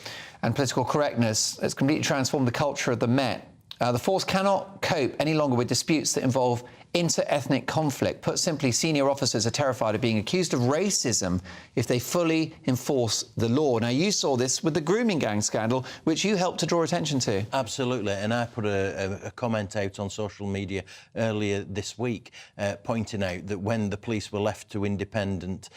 and political correctness that's completely transformed the culture of the Met. The force cannot cope any longer with disputes that involve inter-ethnic conflict. Put simply, senior officers are terrified of being accused of racism if they fully enforce the law. Now, you saw this with the grooming gang scandal, which you helped to draw attention to. Absolutely, and I put a comment out on social media earlier this week pointing out that when the police were left to independent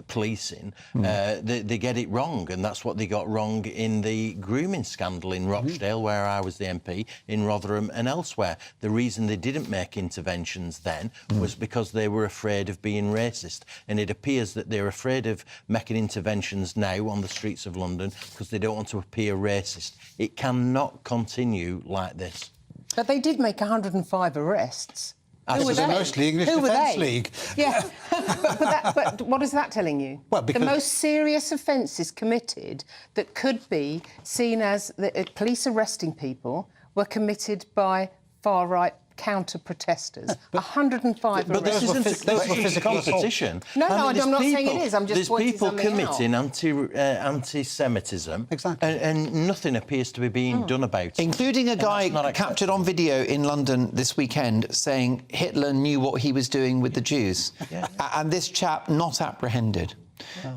policing, they get it wrong, and that's what they got wrong in the grooming scandal in Rochdale, where I was the MP, in Rotherham and elsewhere. The reason they didn't make interventions then was because they were afraid of being racist, and it appears that they're afraid of making interventions now on the streets of London because they don't want to appear racist. It cannot continue like this. But they did make 105 arrests. Who were they? Mostly English Defence League. Yeah, but what is that telling you? Well, because the most serious offences committed that could be seen as police arresting people were committed by far-right counter-protesters. 105 But this arrests. isn't a physical competition. No, I'm not saying it is. I'm just pointing something out. There's people committing anti-Semitism, and nothing appears to be being done about it. Including a guy captured on video in London this weekend saying Hitler knew what he was doing with the Jews. And this chap not apprehended.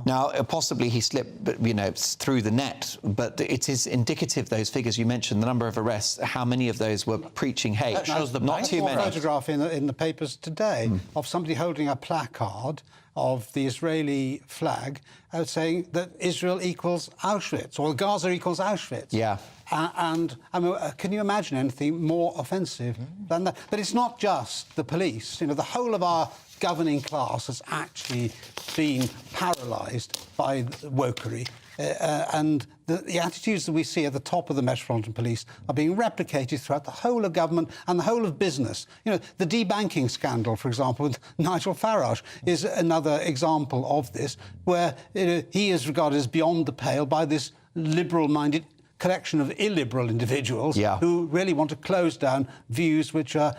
Now, possibly he slipped, through the net, but it is indicative, those figures you mentioned, the number of arrests, how many of those were preaching hate. That shows not too many. A photograph in the papers today of somebody holding a placard of the Israeli flag saying that Israel equals Auschwitz, or Gaza equals Auschwitz. Yeah. And I mean, can you imagine anything more offensive than that? But it's not just the police. The whole of our governing class has actually been paralysed by wokery. And the attitudes that we see at the top of the Metropolitan Police are being replicated throughout the whole of government and the whole of business. The debanking scandal, for example, with Nigel Farage is another example of this, where he is regarded as beyond the pale by this liberal-minded collection of illiberal individuals who really want to close down views which are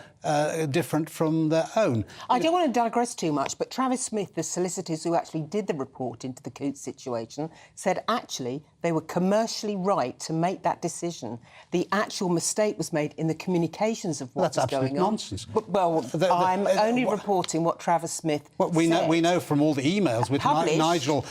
different from their own. I don't want to digress too much, but Travis Smith, the solicitors who actually did the report into the Coots situation, said actually they were commercially right to make that decision. The actual mistake was made in the communications of what was going on. That's absolute nonsense. Well, I'm only reporting what Travis Smith said. We know from all the emails which Nigel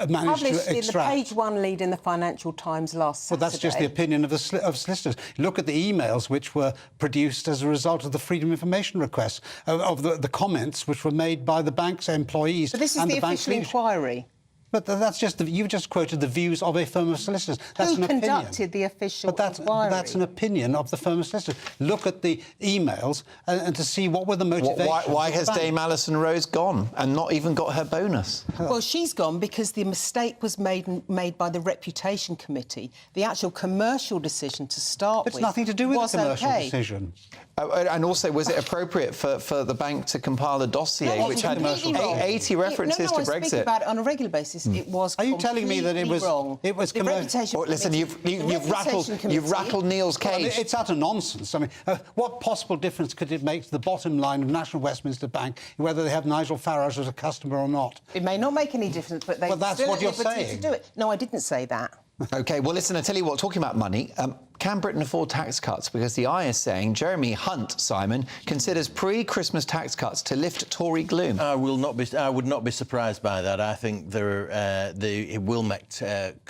managed to extract. In the page one lead in the Financial Times last Saturday. Well, that's just the opinion of solicitors. Look at the emails which were produced as a result of the Freedom of Information requests, of the comments which were made by the bank's employees. But this is the official inquiry. But that's just you've just quoted the views of a firm of solicitors. That's Who an opinion. conducted the official inquiry? That's an opinion of the firm of solicitors. Look at the emails and to see what were the motivations. Why has Dame Alison Rose gone and not even got her bonus? Well, she's gone because the mistake was made by the Reputation Committee. The actual commercial decision to start with It's nothing to do with the commercial decision. And also, was it appropriate for the bank to compile a dossier which had 80 references to Brexit? Speaking about it on a regular basis, it was. Are you telling me that it was wrong? It was commercial. Listen, you've rattled Neil's cage. I mean, it's utter nonsense. I mean, what possible difference could it make to the bottom line of National Westminster Bank whether they have Nigel Farage as a customer or not? It may not make any difference, but they that's still what you're have the liberty saying. to do it. No, I didn't say that. OK, well, listen, I tell you what, talking about money, can Britain afford tax cuts? Because the Eye is saying Jeremy Hunt, Simon, considers pre-Christmas tax cuts to lift Tory gloom. I would not be surprised by that. I think it will make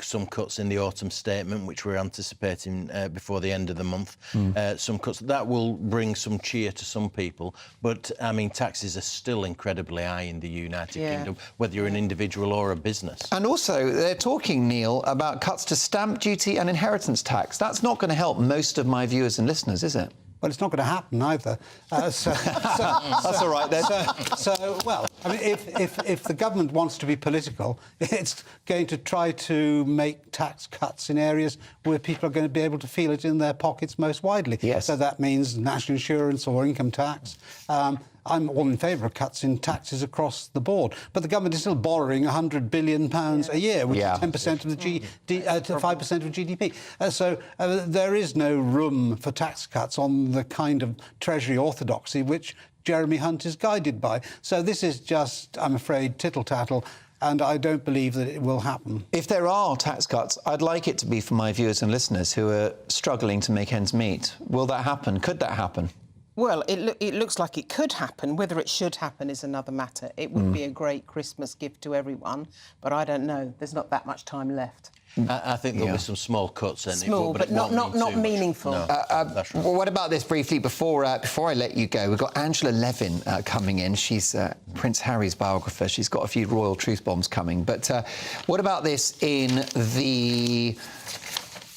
some cuts in the autumn statement, which we're anticipating before the end of the month. Some cuts that will bring some cheer to some people. But I mean, taxes are still incredibly high in the United Kingdom, whether you're an individual or a business. And also, they're talking, Neil, about cuts to stamp duty and inheritance tax. That's not going to help most of my viewers and listeners, is it? Well, it's not going to happen either. That's all right then. Well, I mean, if the government wants to be political, it's going to try to make tax cuts in areas where people are going to be able to feel it in their pockets most widely. Yes. So that means national insurance or income tax. I'm all in favour of cuts in taxes across the board, but the government is still borrowing £100 billion a year, which is 10% of the 5% of GDP. So there is no room for tax cuts on the kind of Treasury orthodoxy which Jeremy Hunt is guided by. So this is just, I'm afraid, tittle-tattle. And I don't believe that it will happen. If there are tax cuts, I'd like it to be for my viewers and listeners who are struggling to make ends meet. Will that happen? Could that happen? Well, it looks like it could happen. Whether it should happen is another matter. It would be a great Christmas gift to everyone, but I don't know. There's not that much time left. I think there'll be some small cuts. Small, but not meaningful. No, that's right. Well, what about this briefly before I let you go? We've got Angela Levin coming in. She's Prince Harry's biographer. She's got a few royal truth bombs coming. But what about this in the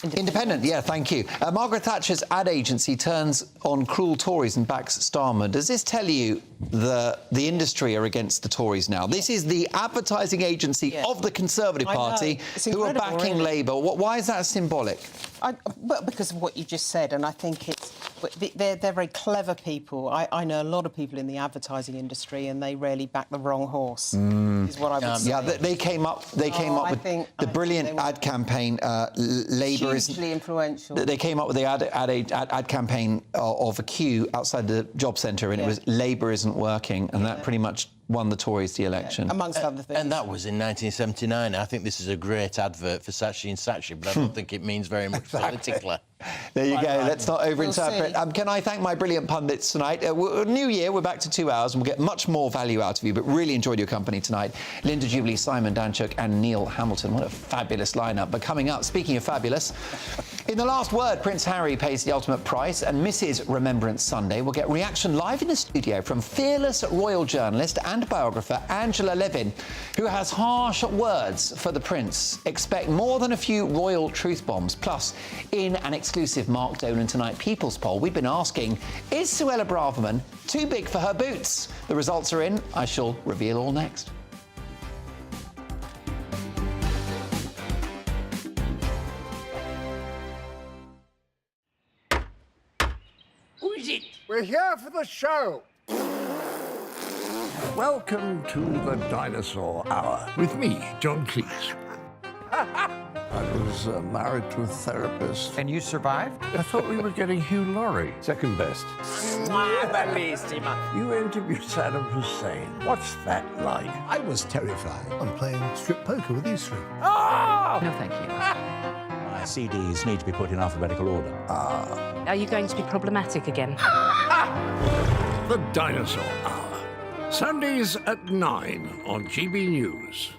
Independent, yeah, thank you. Margaret Thatcher's ad agency turns on cruel Tories and backs Starmer. Does this tell you the industry are against the Tories now? This is the advertising agency of the Conservative Party who are backing Labour. Why is that symbolic? Well, because of what you just said, and I think They're very clever people. I know a lot of people in the advertising industry, and they really back the wrong horse. Is what I would say. Yeah, they came up. They came up with the brilliant ad campaign. Labour is hugely influential. They came up with the ad campaign of a queue outside the job centre, and it was Labour isn't working, and that pretty much won the Tories the election. Amongst other things. And that was in 1979. I think this is a great advert for Saatchi & Saatchi, but I don't think it means very much politically. There you go. Let's not overinterpret. Can I thank my brilliant pundits tonight? New year, we're back to 2 hours, and we'll get much more value out of you, but really enjoyed your company tonight. Linda Jubilee, Simon Danchuk and Neil Hamilton. What a fabulous lineup. But coming up, speaking of fabulous, in the last word, Prince Harry pays the ultimate price, and Mrs. Remembrance Sunday will get reaction live in the studio from fearless royal journalist and biographer Angela Levin, who has harsh words for the Prince. Expect more than a few royal truth bombs. Plus, in an exclusive Mark Dolan Tonight People's Poll, we've been asking, is Suella Braverman too big for her boots? The results are in. I shall reveal all next. Who is it? We're here for the show. Welcome to the Dinosaur Hour with me, John Cleese. I was married to a therapist. And you survived? I thought we were getting Hugh Laurie. Second best. You interviewed Saddam Hussein. What's that like? I was terrified. I'm playing strip poker with you three. Oh! No, thank you. My CDs need to be put in alphabetical order. Are you going to be problematic again? The Dinosaur Hour. Sundays at 9 on GB News.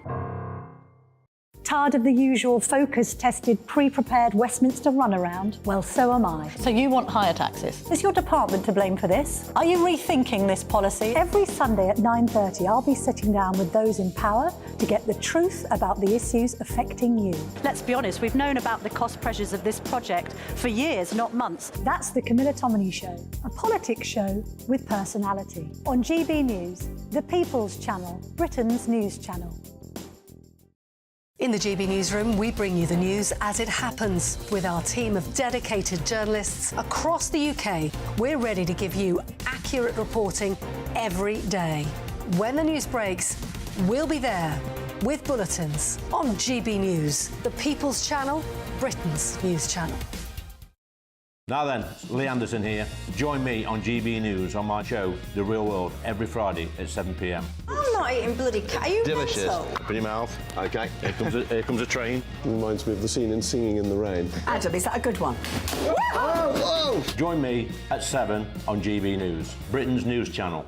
Tired of the usual focus-tested, pre-prepared Westminster runaround? Well, so am I. So you want higher taxes? Is your department to blame for this? Are you rethinking this policy? Every Sunday at 9:30, I'll be sitting down with those in power to get the truth about the issues affecting you. Let's be honest, we've known about the cost pressures of this project for years, not months. That's the Camilla Tominey Show, a politics show with personality. On GB News, the People's Channel, Britain's news channel. In the GB Newsroom, we bring you the news as it happens. With our team of dedicated journalists across the UK, we're ready to give you accurate reporting every day. When the news breaks, we'll be there with bulletins on GB News, the People's Channel, Britain's news channel. Now then, Lee Anderson here. Join me on GB News on my show, The Real World, every Friday at 7 p.m. I'm not eating bloody cat. Are you delicious? mental? Open your mouth. OK, here comes a train. Reminds me of the scene in Singing in the Rain. Adam, is that a good one? Whoa! Join me at 7 on GB News, Britain's news channel.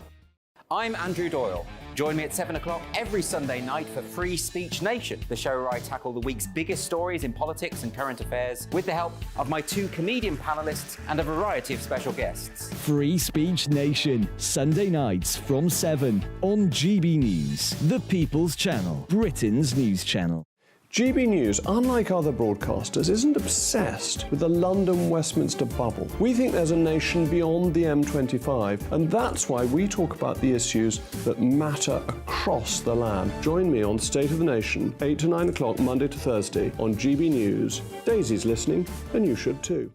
I'm Andrew Doyle. Join me at 7 o'clock every Sunday night for Free Speech Nation, the show where I tackle the week's biggest stories in politics and current affairs with the help of my two comedian panellists and a variety of special guests. Free Speech Nation, Sunday nights from 7 on GB News, the People's Channel, Britain's news channel. GB News, unlike other broadcasters, isn't obsessed with the London-Westminster bubble. We think there's a nation beyond the M25, and that's why we talk about the issues that matter across the land. Join me on State of the Nation, 8 to 9 o'clock, Monday to Thursday, on GB News. Daisy's listening, and you should too.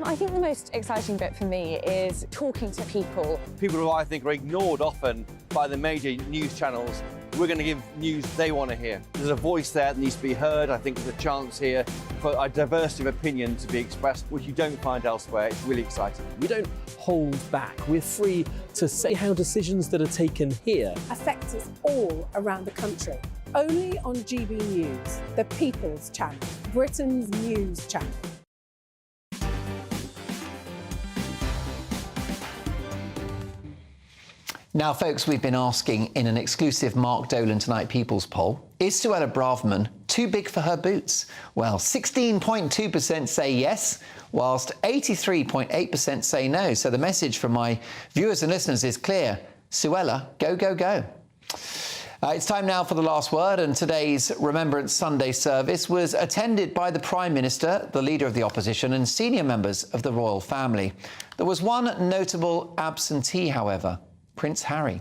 I think the most exciting bit for me is talking to people. People who I think are ignored often by the major news channels. We're going to give news they want to hear. There's a voice there that needs to be heard. I think there's a chance here for a diversity of opinion to be expressed, which you don't find elsewhere. It's really exciting. We don't hold back. We're free to say how decisions that are taken here Affects us all around the country. Only on GB News, the People's Channel, Britain's news channel. Now, folks, we've been asking in an exclusive Mark Dolan Tonight People's Poll, is Suella Braverman too big for her boots? Well, 16.2% say yes, whilst 83.8% say no. So the message from my viewers and listeners is clear. Suella, go, go, go. It's time now for the last word, and today's Remembrance Sunday service was attended by the Prime Minister, the Leader of the Opposition, and senior members of the royal family. There was one notable absentee, however. Prince Harry.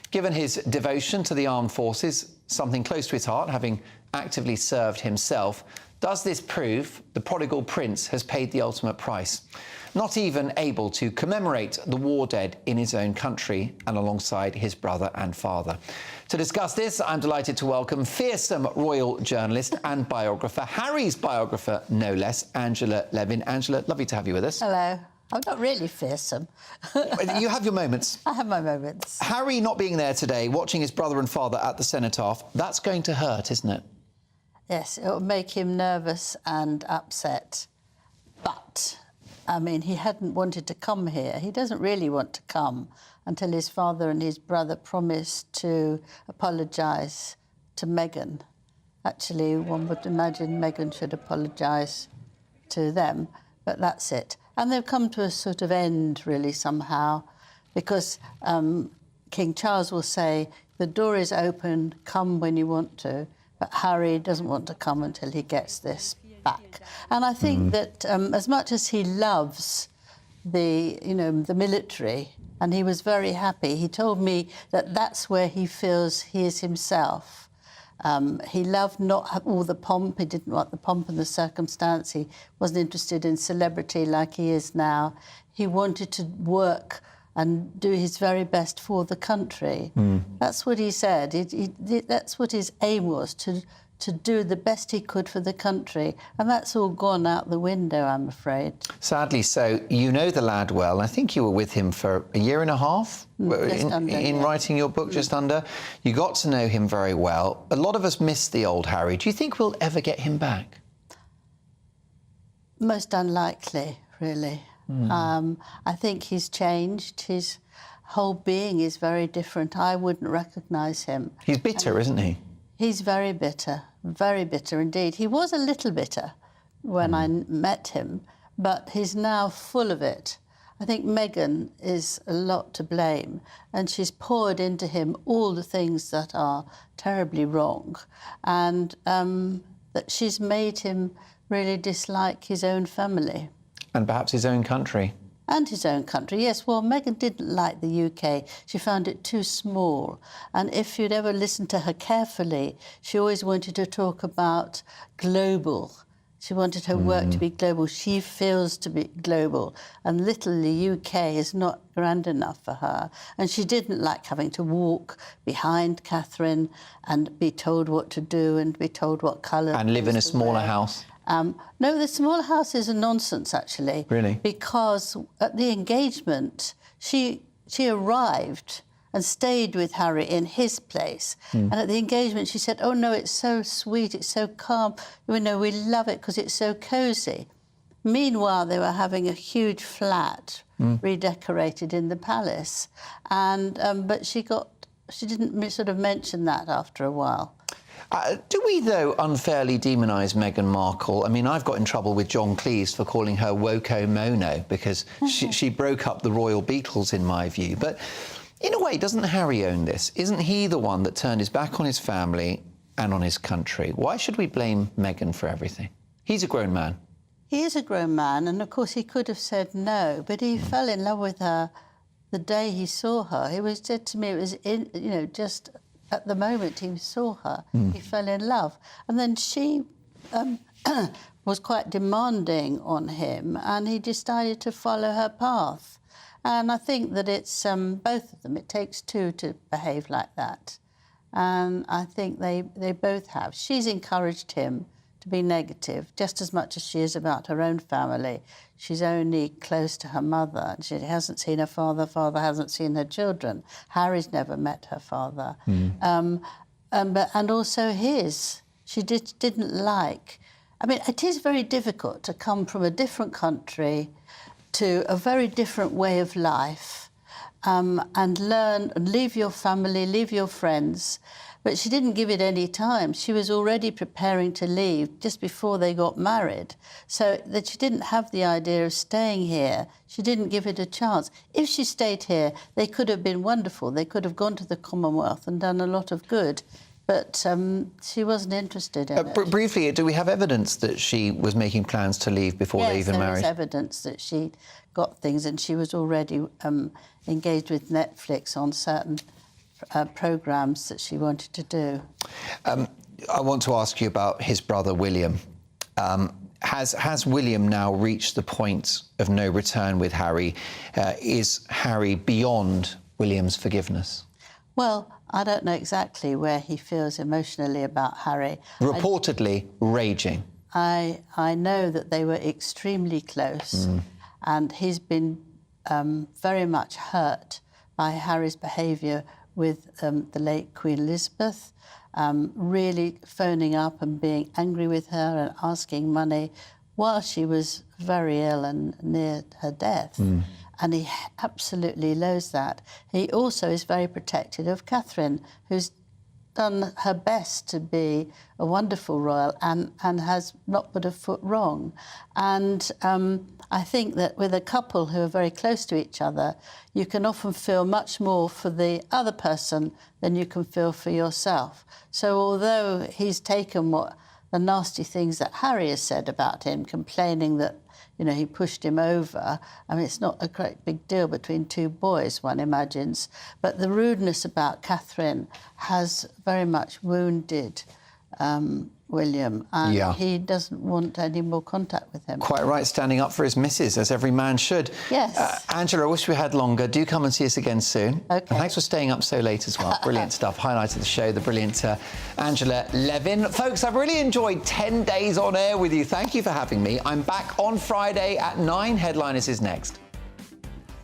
Given his devotion to the armed forces, something close to his heart, having actively served himself, does this prove the prodigal prince has paid the ultimate price? not even able to commemorate the war dead in his own country and alongside his brother and father. To discuss this, I'm delighted to welcome fearsome royal journalist and biographer, Harry's biographer, no less, Angela Levin. Angela, lovely to have you with us. Hello. I'm not really fearsome. You have your moments. I have my moments. Harry not being there today, watching his brother and father at the cenotaph, that's going to hurt, isn't it? Yes, it will make him nervous and upset. But, I mean, he hadn't wanted to come here. He doesn't really want to come until his father and his brother promised to apologise to Meghan. Actually, one would imagine Meghan should apologise to them, but that's it. And they've come to a sort of end, really, somehow, because King Charles will say, the door is open, come when you want to, but Harry doesn't want to come until he gets this back. And I think that as much as he loves the military, and he was very happy, he told me that that's where he feels he is himself. He loved not all the pomp. He didn't want the pomp and the circumstance. He wasn't interested in celebrity like he is now. He wanted to work and do his very best for the country. That's what he said. That's what his aim was, to do the best he could for the country. And that's all gone out the window, I'm afraid. Sadly so. You know the lad well. I think you were with him for a year and a half in writing your book, just under. You got to know him very well. A lot of us miss the old Harry. Do you think we'll ever get him back? Most unlikely, really. I think he's changed. His whole being is very different. I wouldn't recognise him. He's bitter, isn't he? He's very bitter indeed. He was a little bitter when I met him, but he's now full of it. I think Meghan is a lot to blame, and she's poured into him all the things that are terribly wrong, and that she's made him really dislike his own family. And perhaps his own country. And his own country, yes. Well, Meghan didn't like the UK. She found it too small. And if you'd ever listened to her carefully, she always wanted to talk about global. She wanted her work to be global. She feels to be global. And little the UK is not grand enough for her. And she didn't like having to walk behind Catherine and be told what to do and be told what colour. And live in a smaller house. No, the small house is a nonsense, actually. Really? Because at the engagement, she arrived and stayed with Harry in his place. And at the engagement, she said, oh, no, it's so sweet, it's so calm. We love it because it's so cosy. Meanwhile, they were having a huge flat redecorated in the palace. And but she didn't sort of mention that after a while. Do we, though, unfairly demonise Meghan Markle? I mean, I've got in trouble with John Cleese for calling her Woko Mono because she broke up the royal Beatles, in my view. But in a way, doesn't Harry own this? Isn't he the one that turned his back on his family and on his country? Why should we blame Meghan for everything? He's a grown man. He is a grown man, and of course he could have said no, but he fell in love with her the day he saw her. He said to me, it was just at the moment he saw her, he fell in love. And then she was quite demanding on him, and he decided to follow her path. And I think that it's both of them. It takes two to behave like that. And I think they both have. She's encouraged him to be negative, just as much as she is about her own family. She's only close to her mother. She hasn't seen her father. Father hasn't seen her children. Harry's never met her father. And also his. She didn't like... I mean, it is very difficult to come from a different country to a very different way of life and learn and leave your family, leave your friends. But she didn't give it any time. She was already preparing to leave just before they got married. So that she didn't have the idea of staying here. She didn't give it a chance. If she stayed here, they could have been wonderful. They could have gone to the Commonwealth and done a lot of good. But she wasn't interested in it. Briefly, do we have evidence that she was making plans to leave before they even married? Yes, there is evidence that she got things, and she was already engaged with Netflix on certain programmes that she wanted to do. I want to ask you about his brother, William. Has William now reached the point of no return with Harry? Is Harry beyond William's forgiveness? Well, I don't know exactly where he feels emotionally about Harry. Reportedly raging. I know that they were extremely close, and he's been very much hurt by Harry's behaviour with the late Queen Elizabeth, really phoning up and being angry with her and asking money while she was very ill and near her death. And he absolutely loathes that. He also is very protective of Catherine, who's done her best to be a wonderful royal and has not put a foot wrong. And I think that with a couple who are very close to each other, you can often feel much more for the other person than you can feel for yourself. So although he's taken the nasty things that Harry has said about him, complaining that, you know, he pushed him over. I mean, it's not a great big deal between two boys, one imagines. But the rudeness about Catherine has very much wounded William, and he doesn't want any more contact with him. Quite right, standing up for his missus, as every man should. Yes. Angela, I wish we had longer. Do come and see us again soon. Okay. And thanks for staying up so late as well. Brilliant stuff. Highlight of the show, the brilliant Angela Levin. Folks, I've really enjoyed 10 days on air with you. Thank you for having me. I'm back on Friday at 9. Headliners is next.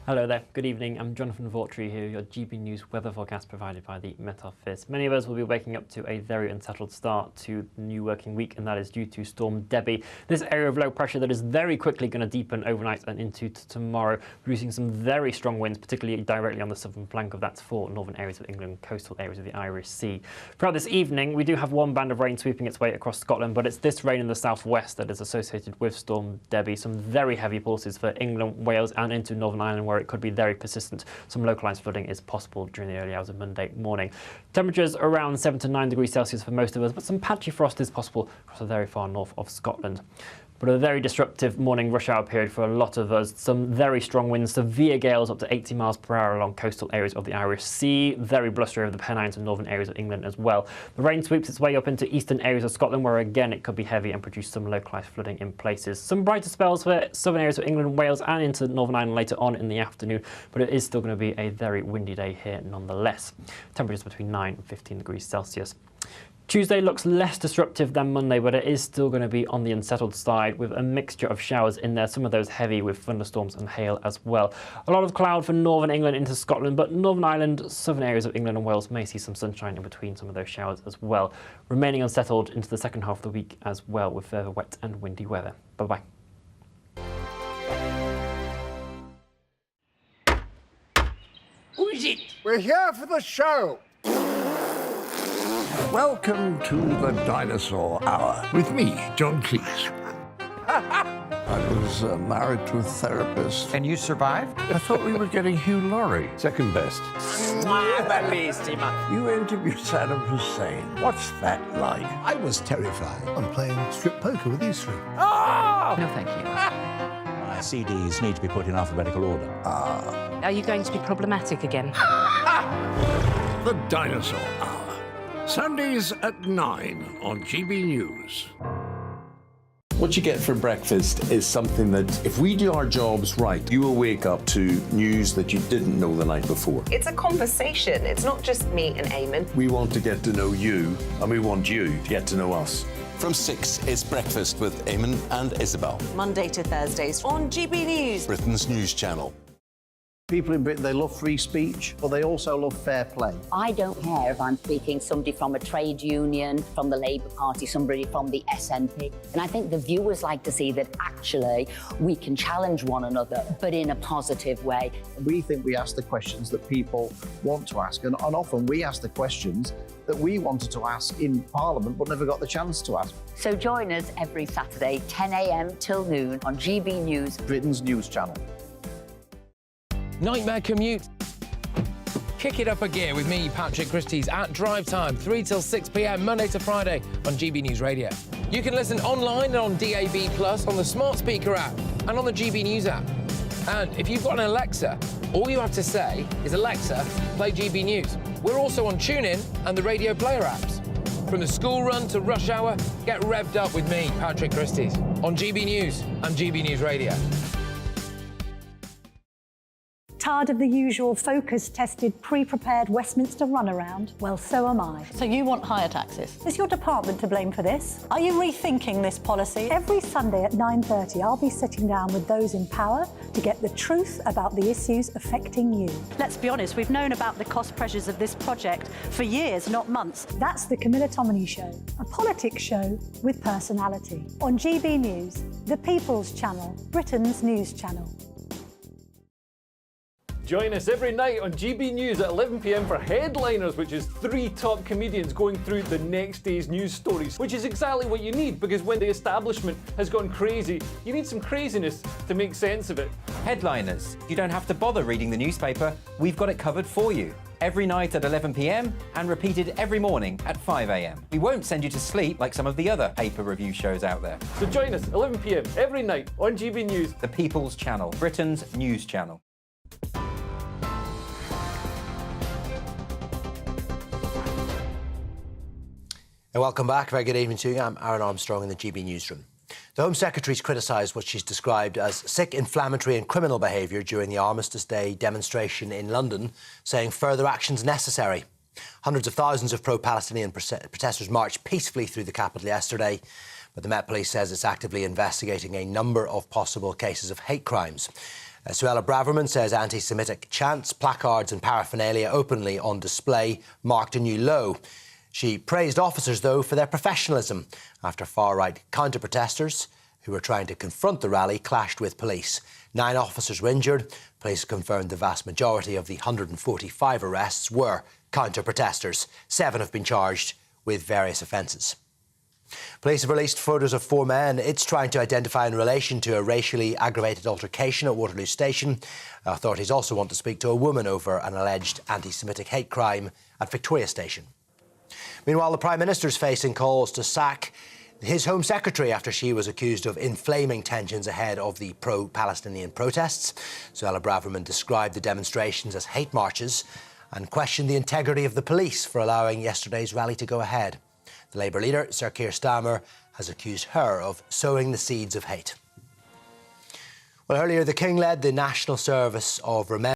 Hello there, good evening. I'm Jonathan Vautry here, your GB News weather forecast provided by the Met Office. Many of us will be waking up to a very unsettled start to the new working week, and that is due to Storm Debbie. This area of low pressure that is very quickly going to deepen overnight and into tomorrow, producing some very strong winds, particularly directly on the southern flank of that for northern areas of England, coastal areas of the Irish Sea. Throughout this evening, we do have one band of rain sweeping its way across Scotland, but it's this rain in the southwest that is associated with Storm Debbie. Some very heavy pulses for England, Wales and into Northern Ireland, where it could be very persistent. Some localised flooding is possible during the early hours of Monday morning. Temperatures around 7 to 9 degrees Celsius for most of us, but some patchy frost is possible across the very far north of Scotland. But a very disruptive morning rush hour period for a lot of us. Some very strong winds, severe gales up to 80 miles per hour along coastal areas of the Irish Sea. Very blustery over the Pennines and northern areas of England as well. The rain sweeps its way up into eastern areas of Scotland, where again it could be heavy and produce some localised flooding in places. Some brighter spells for southern areas of England, Wales and into Northern Ireland later on in the afternoon, but it is still going to be a very windy day here nonetheless. Temperatures between 9 and 15 degrees Celsius. Tuesday looks less disruptive than Monday, but it is still going to be on the unsettled side with a mixture of showers in there, some of those heavy with thunderstorms and hail as well. A lot of cloud for northern England into Scotland, but Northern Ireland, southern areas of England and Wales may see some sunshine in between some of those showers as well. Remaining unsettled into the second half of the week as well with further wet and windy weather. Bye-bye. Who is it? We're here for the show. Welcome to the Dinosaur Hour with me, John Cleese. I was married to a therapist. And you survived? I thought we were getting Hugh Laurie. Second best. You interviewed Saddam Hussein. What's that like? I was terrified. I'm playing strip poker with you three. Oh! No, thank you. My CDs need to be put in alphabetical order. Are you going to be problematic again? The Dinosaur Hour. Sundays at 9 on GB News. What you get for breakfast is something that, if we do our jobs right, you will wake up to news that you didn't know the night before. It's a conversation. It's not just me and Eamon. We want to get to know you, and we want you to get to know us. From 6, it's Breakfast with Eamon and Isabel. Monday to Thursdays on GB News. Britain's news channel. People in Britain, they love free speech, but they also love fair play. I don't care if I'm speaking somebody from a trade union, from the Labour Party, somebody from the SNP. And I think the viewers like to see that actually we can challenge one another, but in a positive way. We think we ask the questions that people want to ask, and often we ask the questions that we wanted to ask in Parliament but never got the chance to ask. So join us every Saturday, 10 a.m. till noon on GB News, Britain's news channel. Nightmare commute. Kick it up a gear with me, Patrick Christie's, at Drive Time, 3 till 6 p.m, Monday to Friday on GB News Radio. You can listen online and on DAB+, on the smart speaker app, and on the GB News app. And if you've got an Alexa, all you have to say is, Alexa, play GB News. We're also on TuneIn and the Radio Player apps. From the school run to rush hour, get revved up with me, Patrick Christys, on GB News and GB News Radio. Tired of the usual focus-tested, pre-prepared Westminster runaround? Well, so am I. So you want higher taxes? Is your department to blame for this? Are you rethinking this policy? Every Sunday at 9:30, I'll be sitting down with those in power to get the truth about the issues affecting you. Let's be honest, we've known about the cost pressures of this project for years, not months. That's the Camilla Tominey Show, a politics show with personality. On GB News, the People's Channel, Britain's news channel. Join us every night on GB News at 11 p.m. for Headliners, which is 3 top comedians going through the next day's news stories, which is exactly what you need, because when the establishment has gone crazy, you need some craziness to make sense of it. Headliners. You don't have to bother reading the newspaper. We've got it covered for you. Every night at 11 p.m. and repeated every morning at 5 a.m. We won't send you to sleep like some of the other paper review shows out there. So join us 11 p.m. every night on GB News. The People's Channel, Britain's news channel. Welcome back. Very good evening to you. I'm Aaron Armstrong in the GB newsroom. The Home Secretary's criticised what she's described as sick, inflammatory and criminal behaviour during the Armistice Day demonstration in London, saying further actions necessary. Hundreds of thousands of pro-Palestinian protesters marched peacefully through the capital yesterday, but the Met Police says it's actively investigating a number of possible cases of hate crimes. Suella Braverman says anti-Semitic chants, placards and paraphernalia openly on display marked a new low. She praised officers, though, for their professionalism after far-right counter-protesters who were trying to confront the rally clashed with police. 9 officers were injured. Police confirmed the vast majority of the 145 arrests were counter-protesters. 7 have been charged with various offences. Police have released photos of 4 men it's trying to identify in relation to a racially aggravated altercation at Waterloo Station. Authorities also want to speak to a woman over an alleged anti-Semitic hate crime at Victoria Station. Meanwhile, the Prime Minister is facing calls to sack his Home Secretary after she was accused of inflaming tensions ahead of the pro-Palestinian protests. Suella Braverman described the demonstrations as hate marches and questioned the integrity of the police for allowing yesterday's rally to go ahead. The Labour leader, Sir Keir Starmer, has accused her of sowing the seeds of hate. Well, earlier, the King led the National Service of Remembrance